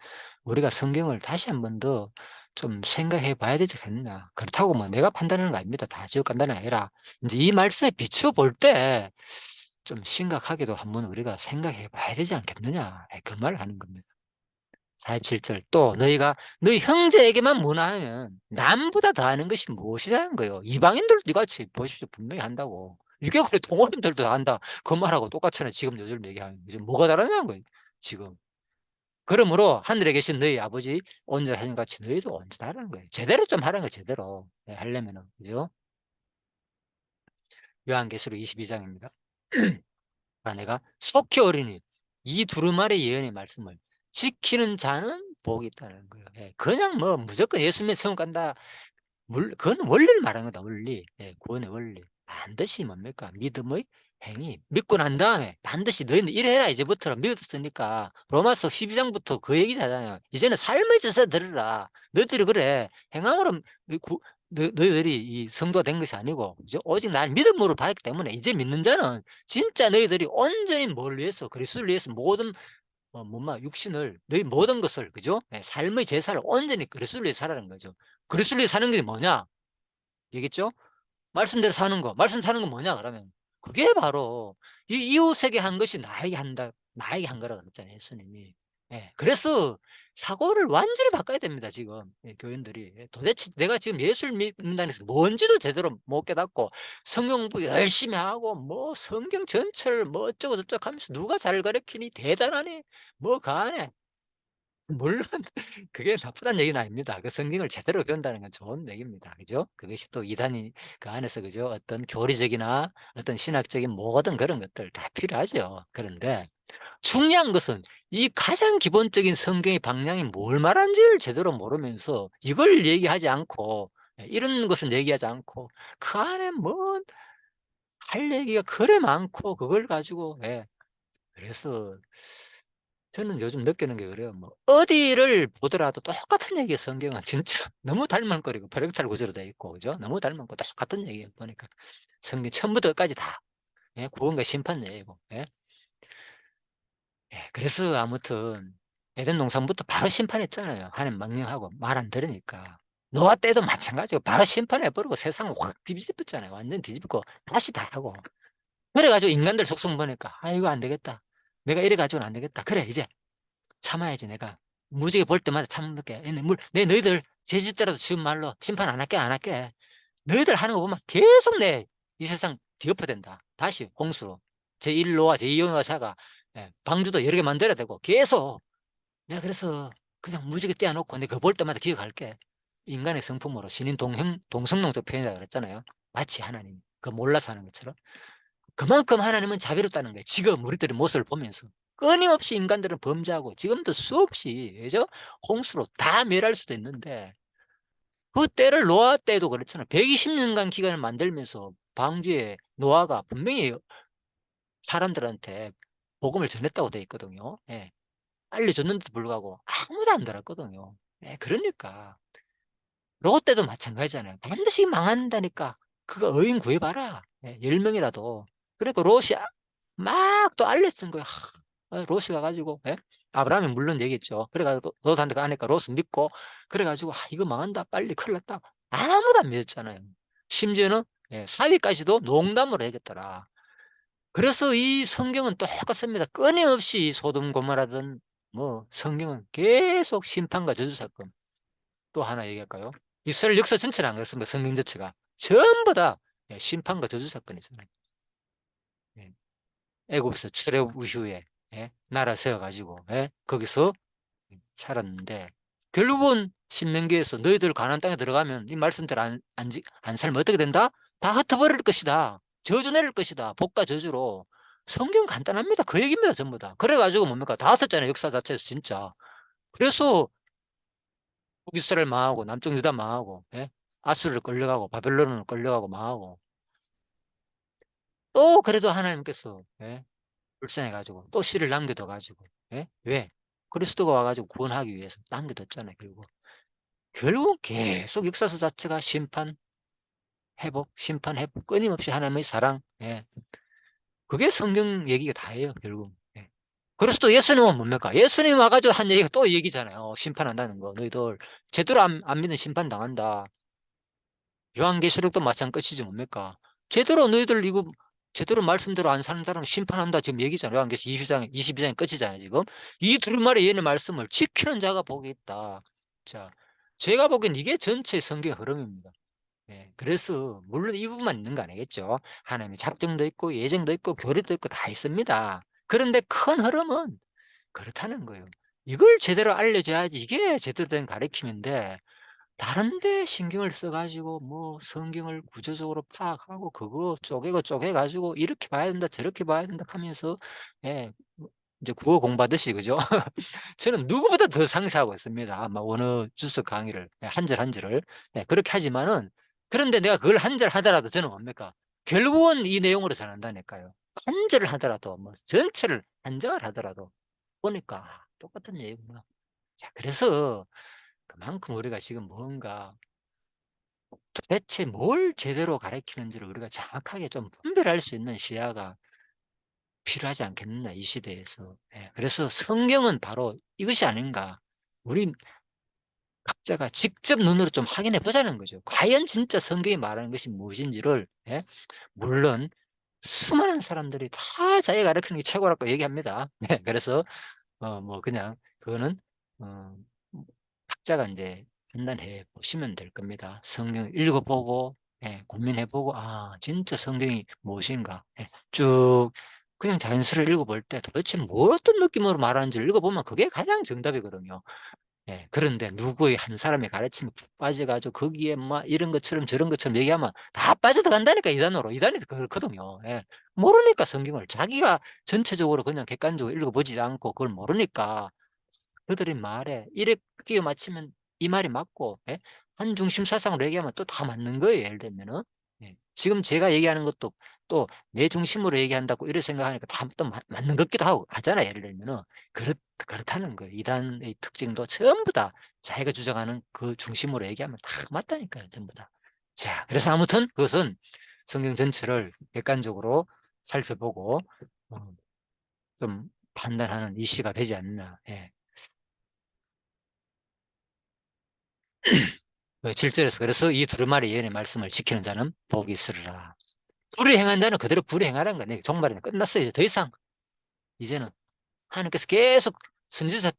우리가 성경을 다시 한 번 더 좀 생각해 봐야 되지 않겠나. 그렇다고 뭐 내가 판단하는 거 아닙니다. 다 지옥 간다는 게 아니라 인제 이 말씀에 비추어 볼 때 좀 심각하게도 한번 우리가 생각해 봐야 되지 않겠느냐. 예 그 말을 하는 겁니다. 47절 또 "너희가 너희 형제에게만 문화하면 남보다 더하는 것이 무엇이냐는 거예요." 이방인들도 이같이 보십시오. 분명히 한다고. 이게 그래 동원인들도 다 한다. 그 말하고 똑같잖아요. 지금 요즘 얘기하는 게. 지금 뭐가 다르냐는 거예요 지금. 그러므로 하늘에 계신 너희 아버지 온전하신 같이 너희도 온전하라는 거예요. 제대로 좀 하라는 거예요 제대로. 예 하려면은. 그죠? 요한계시록 22 장입니다. 아 내가 속히 어리니 이 두루마리 예언의 말씀을 지키는 자는 복이 있다는 거예요. 예. 그냥 뭐 무조건 예수 믿으면 천국 간다. 그건 원리를 말하는 거다 원리. 예 구원의 원리. 반드시 뭡니까? 믿음의 행위. 믿고 난 다음에 반드시 "너희는 이래라 이제부터는 믿었으니까." 로마서 12 장부터 그 얘기잖아요. "이제는 삶의 제사 드리라." 너희들이 그래 행함으로 이 구 너희들이 이 성도가 된 것이 아니고 그죠? 오직 날 믿음으로 받았기 때문에 이제 믿는 자는 진짜 너희들이 온전히 뭘 위해서 그리스도를 위해서 모든 뭐마 육신을 너희 모든 것을 그죠? 예, 삶의 제사를 온전히 그리스도를 위해 살아라는 거죠. 그리스도를 위해 사는 게 뭐냐? 얘기했죠? 말씀대로 사는 거. 말씀 사는 건 뭐냐 그러면 그게 바로 이 이웃에게 한 것이 나에게 한다. 나에게 한 거라 그랬잖아요, 예수님이. 예. 그래서 사고를 완전히 바꿔야 됩니다, 지금. 예, 교인들이. 예, 도대체 내가 지금 예수를 믿는다는 것은 뭔지도 제대로 못 깨닫고 성경 공부 열심히 하고 뭐 성경 전체를 뭐 어쩌고 저쩌고 하면서 누가 잘 가르치니 대단하네. 뭐 가네. 물론 그게 나쁘다는 얘기는 아닙니다. 그 성경을 제대로 배운다는 건 좋은 얘기입니다. 그죠? 그것이 또 이단이 그 안에서 그죠? 어떤 교리적이나 어떤 신학적인 모든 그런 것들 다 필요하죠. 그런데 중요한 것은 이 가장 기본적인 성경의 방향이 뭘 말하는지를 제대로 모르면서 이걸 얘기하지 않고 예, 이런 것을 얘기하지 않고 그 안에 뭐 할 얘기가 그래 많고 그걸 가지고 예. 그래서 저는 요즘 느끼는 게 그래요. 뭐 어디를 보더라도 똑같은 얘기예요, 성경은 진짜. 너무 닮은거리고 벼락탈 구조로 돼 있고 그죠? 너무 닮은 거 똑같은 얘기예요 보니까. 성경 처음부터 끝까지 다. 예, 구원과 심판 얘기고. 예. 예, 그래서 아무튼 에덴 동산부터 바로 심판했잖아요. 하나님 명령하고 말 안 들으니까. 노아 때도 마찬가지고 바로 심판해 버리고 세상을 확 뒤집었잖아요. 완전 뒤집고 다시 다 하고. 그래 가지고 인간들 속성 보니까 '아 이거 안 되겠다. 내가 이래 가지고는 안 되겠다. 그래 이제 참아야지 내가. 무지개 볼 때마다 참을게. 얘네 내 너희들 제 짓대로도 지금 말로 심판 안 할게, 안 할게. 너희들 하는 거 보면 계속 내 이 세상 뒤엎어댄다. 다시 홍수로. 제1 노아, 제2 노아사가 예 방주도 여러 개 만들어야 되고 계속 내가 그래서 그냥 무지개 떼어 놓고 내가 그거 볼 때마다 기억할게. 인간의 성품으로 신인 동성롱적 표현이라고 그랬잖아요. 마치 하나님. 그 몰라서 하는 것처럼. 그만큼 하나님은 자비롭다는 거예요. 지금 우리들의 모습을 보면서. 끊임없이 인간들은 범죄하고 지금도 수없이 그죠? 홍수로 다 멸할 수도 있는데 그 때를 노아 때도 그렇잖아요. 120 년간 기간을 만들면서 방주에 노아가 분명히 사람들한테 복음을 전했다고 돼 있거든요. 예. 알려줬는데도 불구하고 아무도 안 들었거든요. 예, 그러니까 롯 때도 마찬가지잖아요. 반드시 망한다니까. 그거 어인 구해 봐라. 예, 10 명이라도. 그러니까 롯이 막 또 알려 쓴 거야. 롯이 가 가지고 예? 아브라함이 물론 얘기했죠. 그래 가지고 롯한테 가니까 롯은 믿고 그래 가지고 '아 이거 망한다. 빨리 큰일 났다.' 아무도 안 믿었잖아요. 심지어는 예 사위까지도 농담으로 얘기했더라. 그래서 이 성경은 똑같습니다. 끊임없이 소돔 고모라든 뭐 성경은 계속 심판과 저주 사건. 또 하나 얘기할까요? 이스라엘 역사 전체는 안 그렇습니다. 성경 자체가. 전부 다 예 심판과 저주 사건이잖아요. 예. 애굽에서 출애굽 이후에 예 나라 세워 가지고 예 거기서 살았는데 결국은 신명기에서 "너희들 가나안 땅에 들어가면 이 말씀대로 안 살면 어떻게 된다? 다 흩어버릴 것이다. 저주 내릴 것이다. 복과 저주로." 성경 간단합니다. 그 얘기입니다 전부 다. 그래 가지고 뭡니까? 다 썼잖아요 역사 자체에서 진짜. 그래서 북이스라엘 망하고 남쪽 유다 망하고 예 아수르로 끌려가고 바벨론으로 끌려가고 망하고 또 그래도 하나님께서 예 불쌍해 가지고 또 씨를 남겨둬 가지고 예 왜? 그리스도가 와 가지고 구원하기 위해서 남겨뒀잖아요 결국. 결국 계속 역사서 자체가 심판, 회복, 심판, 회복 끊임없이 하나님의 사랑 예 그게 성경 얘기가 다예요 결국. 예. 그래서 또 예수님은 뭡니까? 예수님 와 가지고 한 얘기가 또 이 얘기잖아요. 심판한다는 거. "너희들 제대로 안 믿으면 심판당한다." 요한계시록도 마찬가지지 뭡니까? 제대로 너희들 이거 제대로 말씀대로 안 사는 사람은 심판한다 지금 얘기잖아요. 요한계시록 22장 끝이잖아요 지금. 이 두루마리 예언의 말씀을 지키는 자가 복이 있다. 자 제가 보기엔 이게 전체 성경의 흐름입니다. 예. 그래서 물론 이 부분만 있는 거 아니겠죠. 하나님의 작정도 있고 예정도 있고 교리도 있고 다 있습니다. 그런데 큰 흐름은 그렇다는 거예요. 이걸 제대로 알려줘야지 이게 제대로 된 가르침인데 다른 데 신경을 써 가지고 뭐 성경을 구조적으로 파악하고 그거 쪼개고 쪼개 가지고 이렇게 봐야 된다 저렇게 봐야 된다 하면서 예 뭐 이제 국어 공부하듯이 그죠? 저는 누구보다 더 상세하고 있습니다. 아마 원어 주석 강의를 예 한 절 한 절을. 예 그렇게 하지만은 그런데 내가 그걸 한 절 하더라도 저는 뭡니까? 결국은 이 내용으로 전한다니까요. 한 절을 하더라도 뭐 전체를 한 장을 하더라도 보니까 '아 똑같은 얘기구나.' 자 그래서 그만큼 우리가 지금 뭔가 도대체 뭘 제대로 가르치는지를 우리가 정확하게 좀 분별할 수 있는 시야가 필요하지 않겠느냐, 이 시대에서. 예. 그래서 성경은 바로 이것이 아닌가. 우리 각자가 직접 눈으로 좀 확인해 보자는 거죠. 과연 진짜 성경이 말하는 것이 무엇인지를. 예. 물론 수많은 사람들이 다 자기가 가르치는 게 최고라고 얘기합니다. 네. 그래서 뭐 그냥 그거는 어 각자가 인제 판단해 보시면 될 겁니다. 성경을 읽어 보고, 예, 고민해 보고 '아 진짜 성경이 무엇인가.' 예, 쭉 그냥 자연스레 읽어 볼 때 도대체 뭐 어떤 느낌으로 말하는지를 읽어 보면 그게 가장 정답이거든요. 예. 그런데 누구의 한 사람의 가르침에 푹 빠져 가지고 거기에 막 이런 것처럼 저런 것처럼 얘기하면 다 빠져들어간다니까, 이단으로. 이단이 그렇거든요. 예. 모르니까 성경을. 자기가 전체적으로 그냥 객관적으로 읽어 보지 않고 그걸 모르니까 그들의 말에 이래 끼워 맞추면 이 말이 맞고, 예, 한 중심 사상으로 얘기하면 또 다 맞는 거예요, 예를 들면은. 예. 지금 제가 얘기하는 것도 또 내 중심으로 얘기한다고 이렇게 생각하니까 다 또 맞는 것 같기도 하고 하잖아요, 예를 들면은. 그렇다는 거예요. 이단의 특징도 전부 다 자기가 주장하는 그 중심으로 얘기하면 다 맞다니까요, 전부 다. 자, 그래서 아무튼 그것은 성경 전체를 객관적으로 살펴보고 어 좀 판단하는 이시가 되지 않나. 예. 7절에서 "그래서 이 두루마리 예언의 말씀을 지키는 자는 복이 있으리라." 불의 행한 자는 그대로 불행하라는 거네. 종말에는 끝났어요. 이제 더 이상 이제는 하나님께서 계속 선지자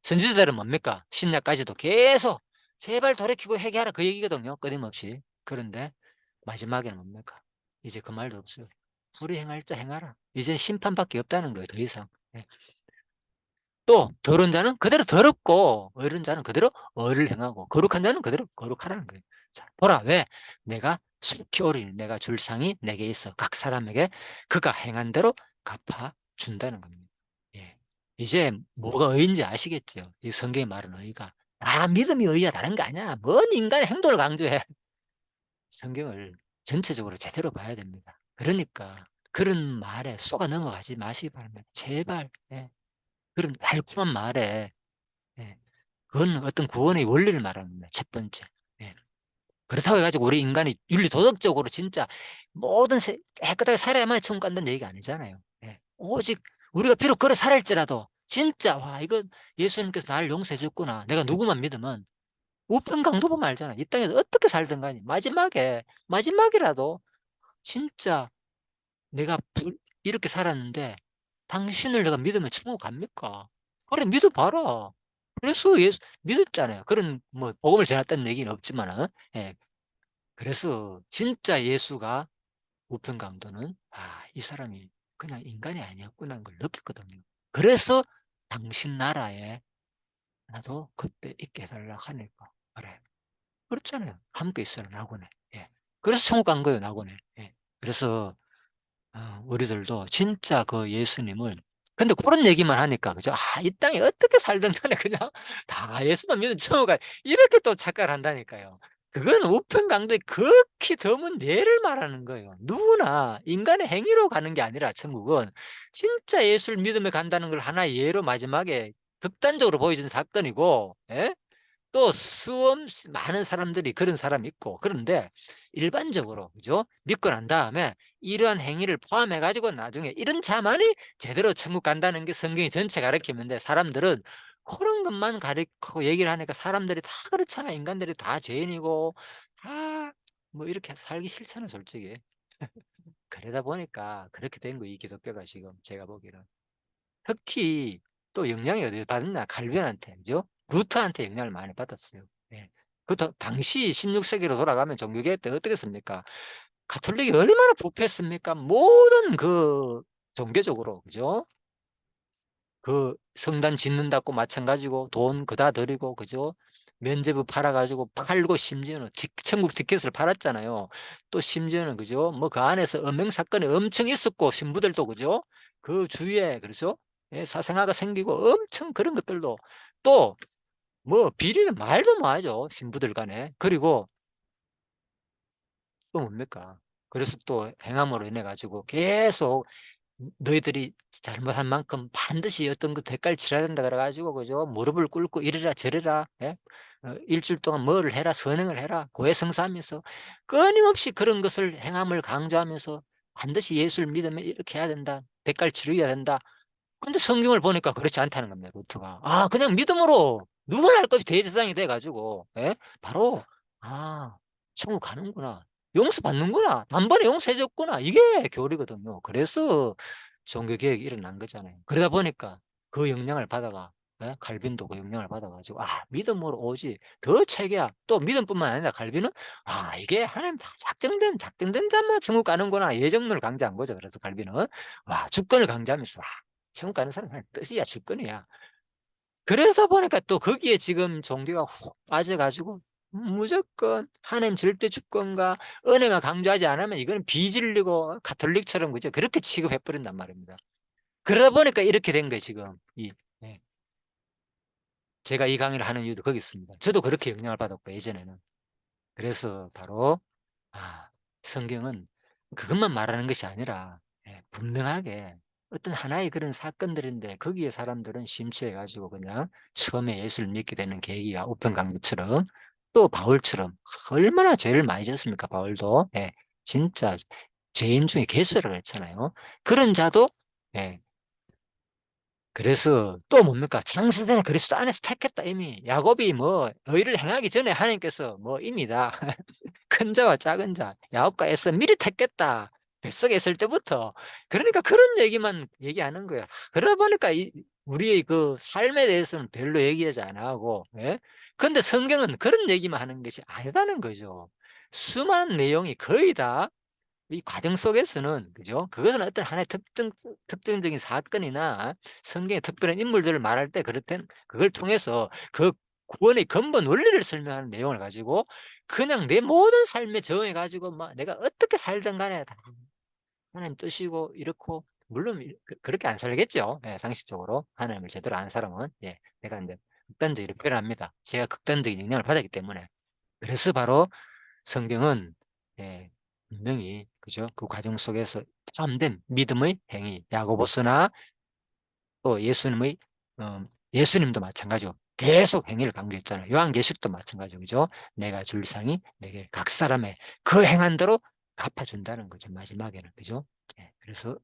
선지자들은 뭡니까? 신약까지도 계속 "제발 돌이키고 회개하라." 그 얘기거든요, 끊임없이. 그런데 마지막에는 뭡니까? 이제 그 말도 없어요. "불의 행할 자 행하라." 이제 심판밖에 없다는 거예요, 더 이상. 예. 또 더러운 자는 그대로 더럽고 의로운 자는 그대로 의를 행하고 거룩한 자는 그대로 거룩하라는 거예요. 자, 보라, 왜? 내가 속히 오리니 내가 줄 상이 내게 있어 각 사람에게 그가 행한 대로 갚아 준다는 겁니다. 예. 이제 뭐가 의인지 아시겠죠? 이 성경이 말하는 의가. 아, 믿음이 의야 다른 거 아니야. 뭔 인간의 행동을 강조해. 성경을 전체적으로 제대로 봐야 됩니다. 그러니까 그런 말에 속아 넘어가지 마시기 바랍니다. 제발. 예. 그런 달콤한 말에, 예, 그건 어떤 구원의 원리를 말하는 거예요, 첫 번째. 예. 그렇다고 해 가지고 우리 인간이 윤리 도덕적으로 진짜 모든 깨끗하게 살아야만 천국 간다는 얘기가 아니잖아요. 예. 오직 우리가 비록 그래 살았지라도 진짜 '와, 이건 예수님께서 나를 용서해 줬구나.' 내가 누구만 믿으면 우편강도 보면 알잖아. 이 땅에서 어떻게 살든 간에 마지막이라도 진짜 '내가 이렇게 살았는데 당신을 내가 믿으면 천국 갑니까?' 그래 믿어 봐라. 그래서 예수 믿었잖아요. 그런 뭐 복음을 전했다는 얘기는 없지만은, 예. 그래서 진짜 예수가 우편 강도는 '아, 이 사람이 그냥 인간이 아니었구나.'는 걸 느꼈거든요. 그래서 "당신 나라에 나도 그때 있게 해 달라 하니까." 그래. 그렇잖아요. "함께 있으라 낙원에." 예. 그래서 천국 간 거예요, 낙원에. 예. 그래서 우리들도 진짜 그 예수님을, 근데 고런 얘기만 하니까 그죠? '아, 이 땅에 어떻게 살든 간에 그냥 다 예수만 믿으면 천국 가.' 이렇게 또 착각을 한다니까요. 그건 우편강도의 극히 드문 예를 말하는 거예요. 누구나 인간의 행위로 가는 게 아니라 천국은 진짜 예수를 믿으며 간다는 걸 하나의 예로 마지막에 극단적으로 보여준 사건이고, 예? 또 수없이 많은 사람들이 그런 사람이 있고, 그런데 일반적으로 그죠? 믿고 난 다음에 이러한 행위를 포함해 가지고 나중에 이런 자만이 제대로 천국 간다는 게 성경이 전체 가르치는데, 사람들은 그런 것만 가르치고 얘기를 하니까 사람들이 다 그렇잖아. 인간들이 다 죄인이고 다 뭐 이렇게 살기 싫잖아, 솔직히. 그러다 보니까 그렇게 된 거예요, 이 기독교가 지금 제가 보기에는. 특히 또 영향이 어디서 받았냐? 칼빈한테, 그죠? 루터한테 영향을 많이 받았어요. 예. 그 당시 16 세기로 돌아가면 종교개혁 때 어떻겠습니까? 가톨릭이 얼마나 부패했습니까? 모든 그 종교적으로, 그죠? 그 성단 짓는다고 마찬가지고 돈 그다 들이고, 그죠? 면죄부 팔아 가지고 팔고, 심지어는 천국 티켓을 팔았잖아요. 또 심지어는 그죠? 뭐 그 안에서 음행 사건이 엄청 있었고, 신부들도 그죠? 그 주위에 그렇죠? 예, 사생아가 생기고 엄청 그런 것들도, 또 뭐 비리는 말도 뭐 하죠, 신부들 간에. 그리고 또 뭡니까? 그래서 또 행함으로 인해 가지고 계속 너희들이 잘못한 만큼 반드시 어떤 그 대가를 치러야 된다 그래 가지고 그죠? 무릎을 꿇고 이래라 저래라 예? 일주일 동안 뭐를 해라 선행을 해라 고해성사하면서 끊임없이 그런 것을 행함을 강조하면서 반드시 예수를 믿으면 이렇게 해야 된다. 대가를 치러야 된다. 근데 성경을 보니까 그렇지 않다는 겁니다. 루트가. 아 그냥 믿음으로 누구나 할 것 없이 대제사장이 돼 가지고 예? 바로 '아 천국 가는구나. 용서받는구나. 단번에 용서해 줬구나.' 이게 교리거든요. 그래서 종교개혁이 일어난 거잖아요. 그러다 보니까 그 영향을 받아가 예? 칼빈도 그 영향을 받아 가지고 '아 믿음으로 오지 더 책이야.' 또 믿음뿐만 아니라 칼빈은 '아 이게 하나님 다 작정된 자만 천국 가는구나.' 예정론을 강조한 거죠. 그래서 칼빈은. 와 주권을 강조하면서 천국 가는 사람은 그냥 뜻이야 주권이야. 그래서 보니까 또 거기에 지금 종교가 훅 빠져 가지고 무조건 하나님 절대 주권과 은혜만 강조하지 않으면 이거는 비진리고 가톨릭처럼 그죠? 그렇게 취급해 버린단 말입니다. 그러다 보니까 이렇게 된 거예요 지금. 예. 제가 이 강의를 하는 이유도 거기 있습니다. 저도 그렇게 영향을 받았고 예전에는. 그래서 바로 성경은 그것만 말하는 것이 아니라 분명하게 어떤 하나의 그런 사건들인데 거기에 사람들은 심취해 가지고 그냥 처음에 예수를 믿게 되는 계기가 우편강도처럼 또 바울처럼 얼마나 죄를 많이 졌습니까 바울도. 진짜 죄인 중에 괴수라고 했잖아요. 그런 자도 예 그래서 또 뭡니까? 창세전에 그리스도 안에서 택했다 이미. 야곱이 뭐 의를 행하기 전에 하나님께서 뭐 이미 다 큰 자와 작은 자 야곱과 에서 미리 택했다. 뱃속에 있을 때부터. 그러니까 그런 얘기만 얘기하는 거야. 그러다 보니까 우리의 그 삶에 대해서는 별로 얘기하지 안 하고 예? 근데 성경은 그런 얘기만 하는 것이 아니다는 거죠. 수많은 내용이 거의 다 이 과정 속에서는 그죠? 그것은 어떤 하나의 특정적인 사건이나 성경의 특별한 인물들을 말할 때 그렇든 그걸 통해서 그 구원의 근본 원리를 설명하는 내용을 가지고 그냥 내 모든 삶에 적용해 가지고 막 내가 어떻게 살든 간에 다 하나님 뜻이고 이렇고 물론 그렇게 안 살겠죠. 상식적으로. 하나님을 제대로 아는 사람은. 내가 인제 극단적으로 표현합니다. 제가 극단적인 영향을 받았기 때문에. 그래서 바로 성경은 예 분명히 그죠? 그 과정 속에서 포함된 믿음의 행위 야고보서나 또 예수님의 예수님도 마찬가지고 계속 행위를 강조했잖아요. 요한계시록도 마찬가지고 그죠? 내가 줄 상이 내게 각 사람의 그 행한 대로 갚아준다는 거죠. 마지막에는 그죠? 그래서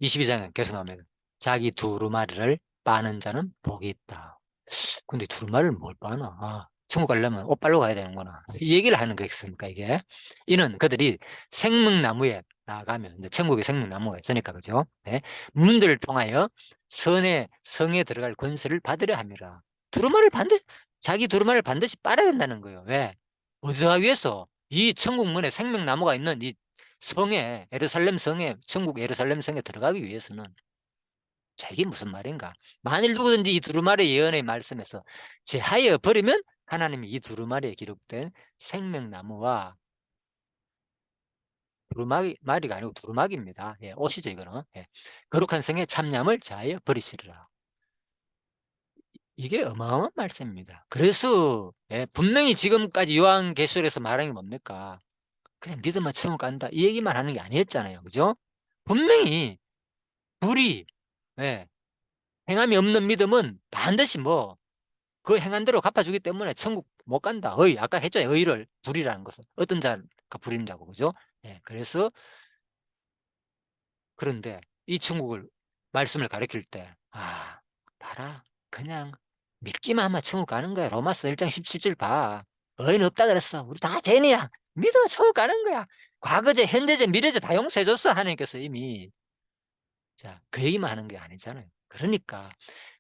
22장에 계속 나옵니다. 자기 두루마리를 빠는 자는 복이 있다. 근데 두루마리를 뭘 빠나? 천국 가려면 옷 빨러 가야 되는구나. 이 얘기를 하는 거겠습니까, 이게? 이는 그들이 생명나무에 나아가면, 이제 천국에 생명나무가 있으니까, 그죠? 네. 문들을 통하여 성에 들어갈 권세를 받으려 함이라. 두루마리를 반드시, 자기 두루마리를 반드시 빨아야 된다는 거예요. 왜? 어디가 위해서? 이 천국 문에 생명나무가 있는 이 성에, 예루살렘 성에, 천국 예루살렘 성에 들어가기 위해서는 자 이게 무슨 말인가? 만일 누구든지 이 두루마리 예언의 말씀에서 제하여 버리면 하나님이 이 두루마리에 기록된 생명나무와 두루마리가 아니고 두루마기입니다. 옷이죠 이거는. 거룩한 성에 참념을 제하여 버리시리라. 이게 어마어마한 말씀입니다. 그래서 분명히 지금까지 요한계시록에서 말한 게 뭡니까? 그냥 믿으면 천국 간다 이 얘기만 하는 게 아니었잖아요. 그죠? 분명히 불이 예 행함이 없는 믿음은 반드시 뭐 그 행한 대로 갚아주기 때문에 천국 못 간다. 아까 했잖아요. 의를 불이라는 것은 어떤 자가 불인다고 그죠? 그래서 그런데 이 천국을 말씀을 가리킬 때 봐라. 그냥 믿기만 하면 천국 가는 거야. 로마서 1장 17절 봐. 의인 없다 그랬어. 우리 다 죄인이야. 믿으면 천국 가는 거야. 과거제, 현재제, 미래제 다 용서해 줬어. 하나님께서 이미. 자, 그 얘기만 하는 게 아니잖아요. 그러니까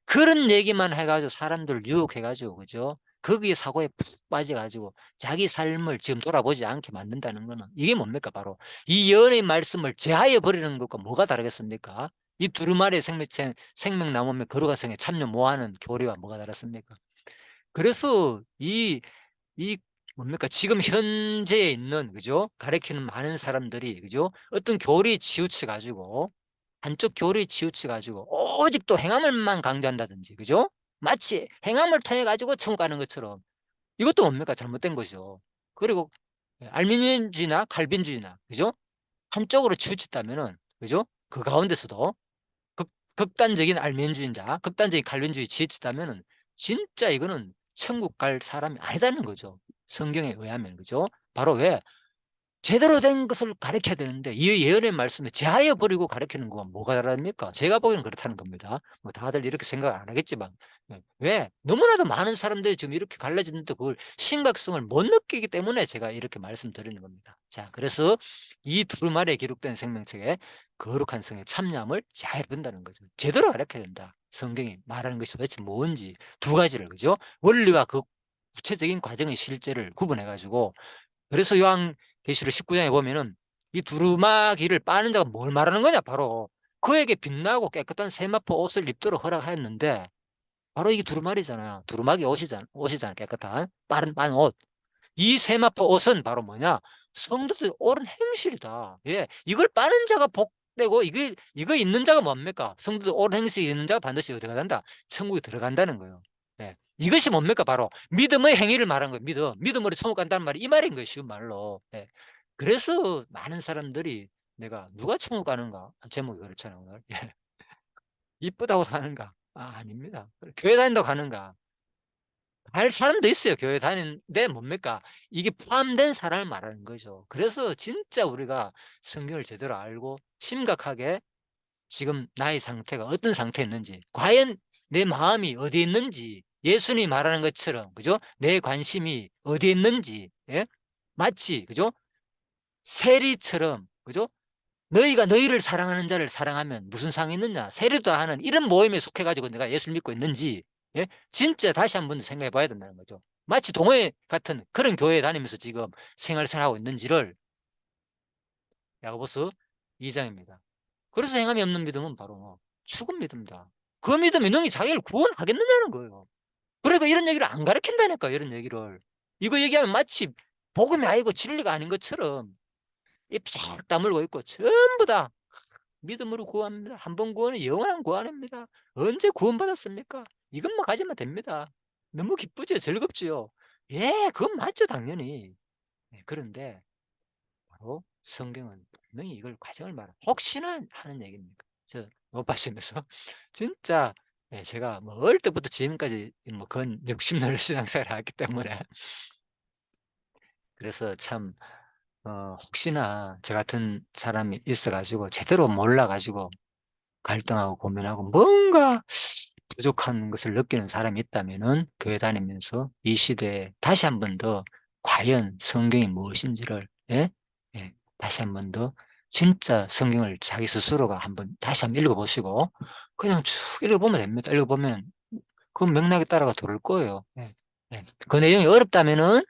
그런 얘기만 해 가지고 사람들을 유혹해 가지고 그죠? 거기에 사고에 푹 빠져 가지고 자기 삶을 지금 돌아보지 않게 만든다는 거는 이게 뭡니까? 바로 이 예언의 말씀을 제하여 버리는 것과 뭐가 다르겠습니까? 이 두루마리의 생명나무며 거룩한 성에 참여 못 하는 교리와 뭐가 다르습니까? 그래서 이 뭡니까? 지금 현재에 있는 그죠? 가르치는 많은 사람들이 그죠? 어떤 교리에 치우쳐 가지고 한쪽 교리에 치우쳐 가지고 오직 또 행함을만 강조한다든지 그죠? 마치 행함을 통해 가지고 천국 가는 것처럼 이것도 뭡니까? 잘못된 거죠. 그리고 알미니언주의나 칼빈주의나 그죠? 한쪽으로 치우쳤다면은, 그죠? 그 가운데서도 극단적인 알면주의자, 극단적인 칼빈주의 지지했다면은 진짜 이거는 천국 갈 사람이 아니다는 거죠. 성경에 의하면. 그죠? 바로 왜? 제대로 된 것을 가르쳐야 되는데 이 예언의 말씀에 제하여 버리고 가르치는 건 뭐가 다릅니까? 제가 보기에는 그렇다는 겁니다. 뭐 다들 이렇게 생각 안 하겠지만. 왜? 너무나도 많은 사람들이 지금 이렇게 갈라지는데 그걸 심각성을 못 느끼기 때문에 제가 이렇게 말씀드리는 겁니다. 자, 그래서 이 두루마리에 기록된 생명책에 거룩한 성의 참여함을 잘 본다는 거죠. 제대로 가르쳐야 된다. 성경이 말하는 것이 도대체 뭔지 두 가지를, 그죠? 원리와 그 구체적인 과정의 실제를 구분해 가지고, 그래서 요한계시록 19장에 보면은 이 두루마기를 빠는 자가 뭘 말하는 거냐, 바로 그에게 빛나고 깨끗한 세마포 옷을 입도록 허락하였는데, 바로 이게 두루마리잖아요. 두루마기 옷이잖아, 깨끗한 빠른 옷. 이 세마포 옷은 바로 뭐냐? 성도들 옳은 행실이다. 예, 이걸 빠는 자가 복되고, 이거 있는 자가 뭡니까? 성도들 옳은 행실이 있는 자가 반드시 어디 간다? 천국에 들어간다는 거예요. 예, 이것이 뭡니까? 바로 믿음의 행위를 말하는 거예요. 믿음으로 천국 간다는 말이 이 말인 거예요, 쉬운 말로. 예. 그래서 많은 사람들이 내가 누가 천국 가는가, 제목이 그렇잖아요, 오늘. 예. 이쁘다고 사는가? 아닙니다. 교회 다닌다고 가는가? 갈 사람도 있어요. 교회 다니는데 뭡니까? 이게 포함된 사람을 말하는 거죠. 그래서 진짜 우리가 성경을 제대로 알고 심각하게 지금 나의 상태가 어떤 상태에 있는지, 과연 내 마음이 어디에 있는지, 예수님이 말하는 것처럼, 그죠? 내 관심이 어디에 있는지, 예? 마치, 그죠? 세리처럼, 그죠? 너희가 너희를 사랑하는 자를 사랑하면 무슨 상이 있느냐? 세리도 하는 이런 모임에 속해가지고 내가 예수를 믿고 있는지, 예? 진짜 다시 한 번 더 생각해 봐야 된다는 거죠. 마치 동호회 같은 그런 교회에 다니면서 지금 생활생활하고 있는지를. 야고보서 2장입니다. 그래서 행함이 없는 믿음은 바로 뭐 죽은 믿음이다. 그 믿음이 너희 자기를 구원하겠느냐는 거예요. 그러니까 이런 얘기를 안 가르친다니까, 이런 얘기를. 이거 얘기하면 마치 복음이 아니고 진리가 아닌 것처럼 입 싹 다물고 있고, 전부 다 믿음으로 구합니다. 한 번 구원은 영원한 구원입니다. 언제 구원받았습니까? 이것만 가지면 됩니다. 너무 기쁘죠? 즐겁지요? 예, 그건 맞죠, 당연히. 그런데 바로 성경은 분명히 이걸 과정을 말하 혹시나 하는 얘기입니까? 저 높아시면서 진짜. 제가 뭐 어릴 때부터 지금까지 뭐 건 60년 신앙생활을 했기 때문에 그래서 참 혹시나 저 같은 사람이 있어 가지고 제대로 몰라 가지고 갈등하고 고민하고 뭔가 부족한 것을 느끼는 사람이 있다면은 교회 다니면서 이 시대에 다시 한 번 더 과연 성경이 무엇인지를, 예? 예, 다시 한 번 더 진짜 성경을 자기 스스로가 한번 다시 한번 읽어보시고 그냥 쭉 읽어보면 됩니다. 읽어보면 그 맥락에 따라가 들을 거예요. 예. 예. 그 내용이 어렵다면은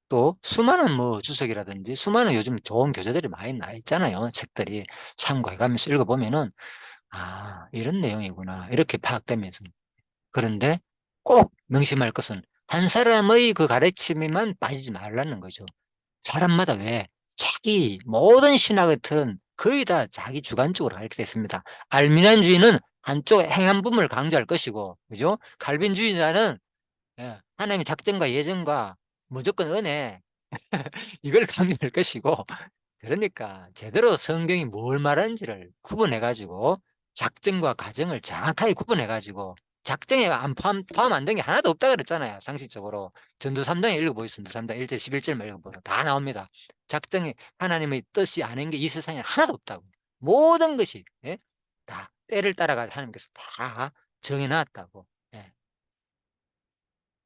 또 수많은 뭐 주석이라든지 수많은 요즘 좋은 교재들이 많이 나 있잖아요. 책들이 참고해 가면서 읽어보면은 '아, 이런 내용이구나.' 이렇게 파악되면서. 그런데 꼭 명심할 것은 한 사람의 그 가르침에만 빠지지 말라는 거죠. 사람마다 왜 자기 모든 신학의 틀은 거의 다 자기 주관적으로 가르쳐 있습니다. 알미니안주의는 한쪽 행한 부분을 강조할 것이고, 그죠? 칼빈주의자는 하나님의 작정과 예정과 무조건 은혜, 이걸 강조할 것이고, 그러니까 제대로 성경이 뭘 말하는지를 구분해 가지고 작정과 가정을 정확하게 구분해 가지고, 작정에 안 포함 안 된 게 하나도 없다 그랬잖아요, 상식적으로. 전도 3장에 읽어보겠습니다. 3장 1절 11절만 읽어보면 다 나옵니다. 작정에 하나님의 뜻이 아닌 게 이 세상에 하나도 없다고. 모든 것이, 예? 다 때를 따라가 하나님께서 다 정해 놨다고. 예.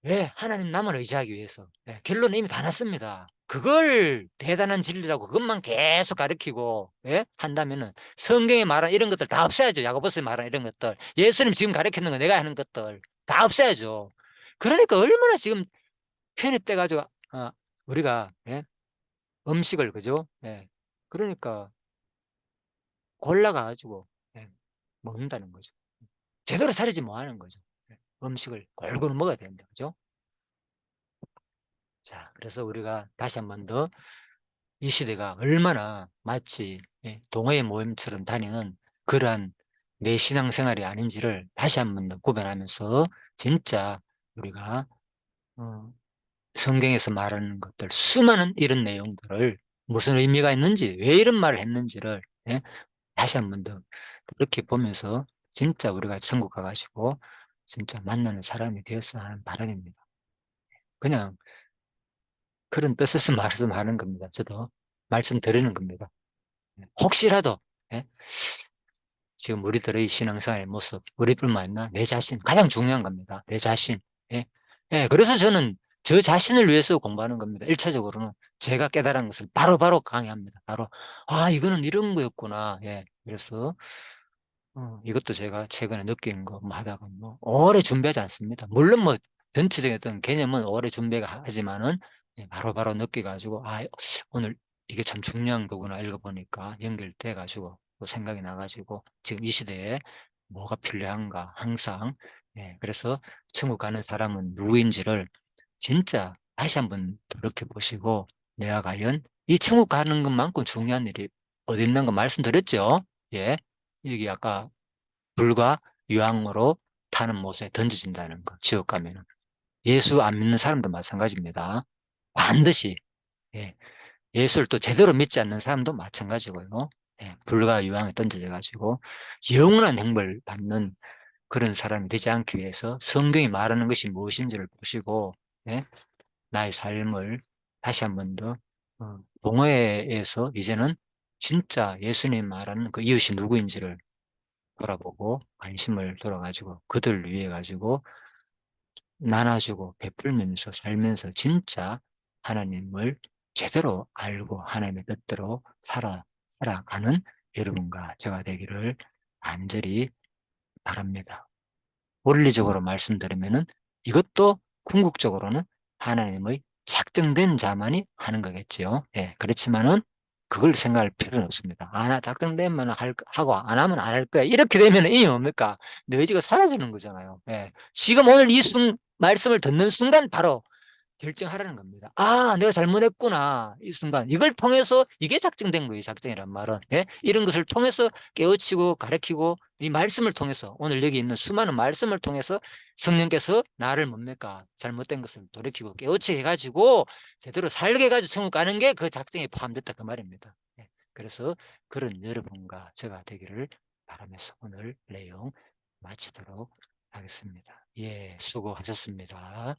왜? 하나님 나만 의지하기 위해서. 결론은 이미 다 났습니다. 그걸 대단한 진리라고 그것만 계속 가르치고, 한다면은 성경에 말한 이런 것들 다 없애야죠. 야고보서에 말한 이런 것들. 예수님 지금 가르치는 거 내가 하는 것들 다 없애야죠. 그러니까 얼마나 지금 편입돼 가지고 우리가, 음식을, 그죠? 그러니까 골라 가지고 먹는다는 거죠. 제대로 차리지 뭐 하는 거죠. 음식을 골고루 먹어야 되는데, 그죠? 자, 그래서 우리가 다시 한번 더 이 시대가 얼마나 마치 동호회 모임처럼 다니는 그러한 내 신앙생활이 아닌지를 다시 한번 더 구별하면서 진짜 우리가 어 성경에서 말하는 것들 수많은 이런 내용들을 무슨 의미가 있는지, 왜 이런 말을 했는지를, 예? 다시 한 번 더 그렇게 보면서 진짜 우리가 천국 가가지고 진짜 만나는 사람이 되었으면 하는 바람입니다. 그냥 그런 뜻에서 말씀하는 겁니다. 저도 말씀드리는 겁니다. 혹시라도, 예? 지금 우리들의 신앙생활의 모습, 우리뿐만 아니라 내 자신, 가장 중요한 겁니다. 내 자신. 예. 예, 그래서 저는 저 자신을 위해서 공부하는 겁니다. 1차적으로는 제가 깨달은 것을 바로바로 강의합니다. 바로, 아, 이거는 이런 거였구나. 예. 그래서, 이것도 제가 최근에 느낀 거 뭐 하다가 뭐, 오래 준비하지 않습니다. 물론 뭐, 전체적인 어떤 개념은 오래 준비가 하지만은, 예, 바로바로 느껴가지고, 아, 오늘 이게 참 중요한 거구나 읽어보니까 연결돼가지고, 또 생각이 나가지고, 지금 이 시대에 뭐가 필요한가, 항상. 예, 그래서 천국 가는 사람은 누구인지를 진짜 다시 한번 돌이켜 보시고, 내가 과연 이 천국 가는 것만큼 중요한 일이 어디 있는 거 말씀드렸죠? 예. 여기 아까 불과 유황으로 타는 못에 던져진다는 거, 지옥 가면은. 예수 안 믿는 사람도 마찬가지입니다. 반드시, 예. 예수를 또 제대로 믿지 않는 사람도 마찬가지고요. 예. 불과 유황에 던져져 가지고 영원한 행복을 받는 그런 사람이 되지 않기 위해서 성경이 말하는 것이 무엇인지를 보시고, 예. 나의 삶을 다시 한 번 더, 동호회에서 이제는 진짜 예수님 말하는 그 이웃이 누구인지를 돌아보고 관심을 돌아가지고 그들을 위해 가지고 나눠주고 베풀면서 살면서 진짜 하나님을 제대로 알고 하나님의 뜻대로 살아가는 여러분과 제가 되기를 간절히 바랍니다. 원리적으로 말씀드리면은 이것도 궁극적으로는 하나님의 작정된 자만이 하는 거겠지요. 예, 그렇지만은 그걸 생각할 필요는 없습니다. 아, 나 작정되면 하고 안 하면 안 할 거야. 이렇게 되면 의미 뭡니까? 내 의지가 사라지는 거잖아요. 예. 지금 오늘 말씀을 듣는 순간 바로 결정하라는 겁니다. 아, 내가 잘못했구나. 이 순간. 이걸 통해서, 이게 작정된 거예요, 작정이란 말은. 예? 이런 것을 통해서 깨우치고 가르치고, 이 말씀을 통해서, 오늘 여기 있는 수많은 말씀을 통해서 성령께서 나를 뭡니까? 잘못된 것을 돌이키고 깨우치게 해가지고, 제대로 살게 해가지고 천국 가는 게 그 작정에 포함됐다. 그 말입니다. 예. 그래서 그런 여러분과 제가 되기를 바라면서 오늘 내용 마치도록 하겠습니다. 예, 수고하셨습니다.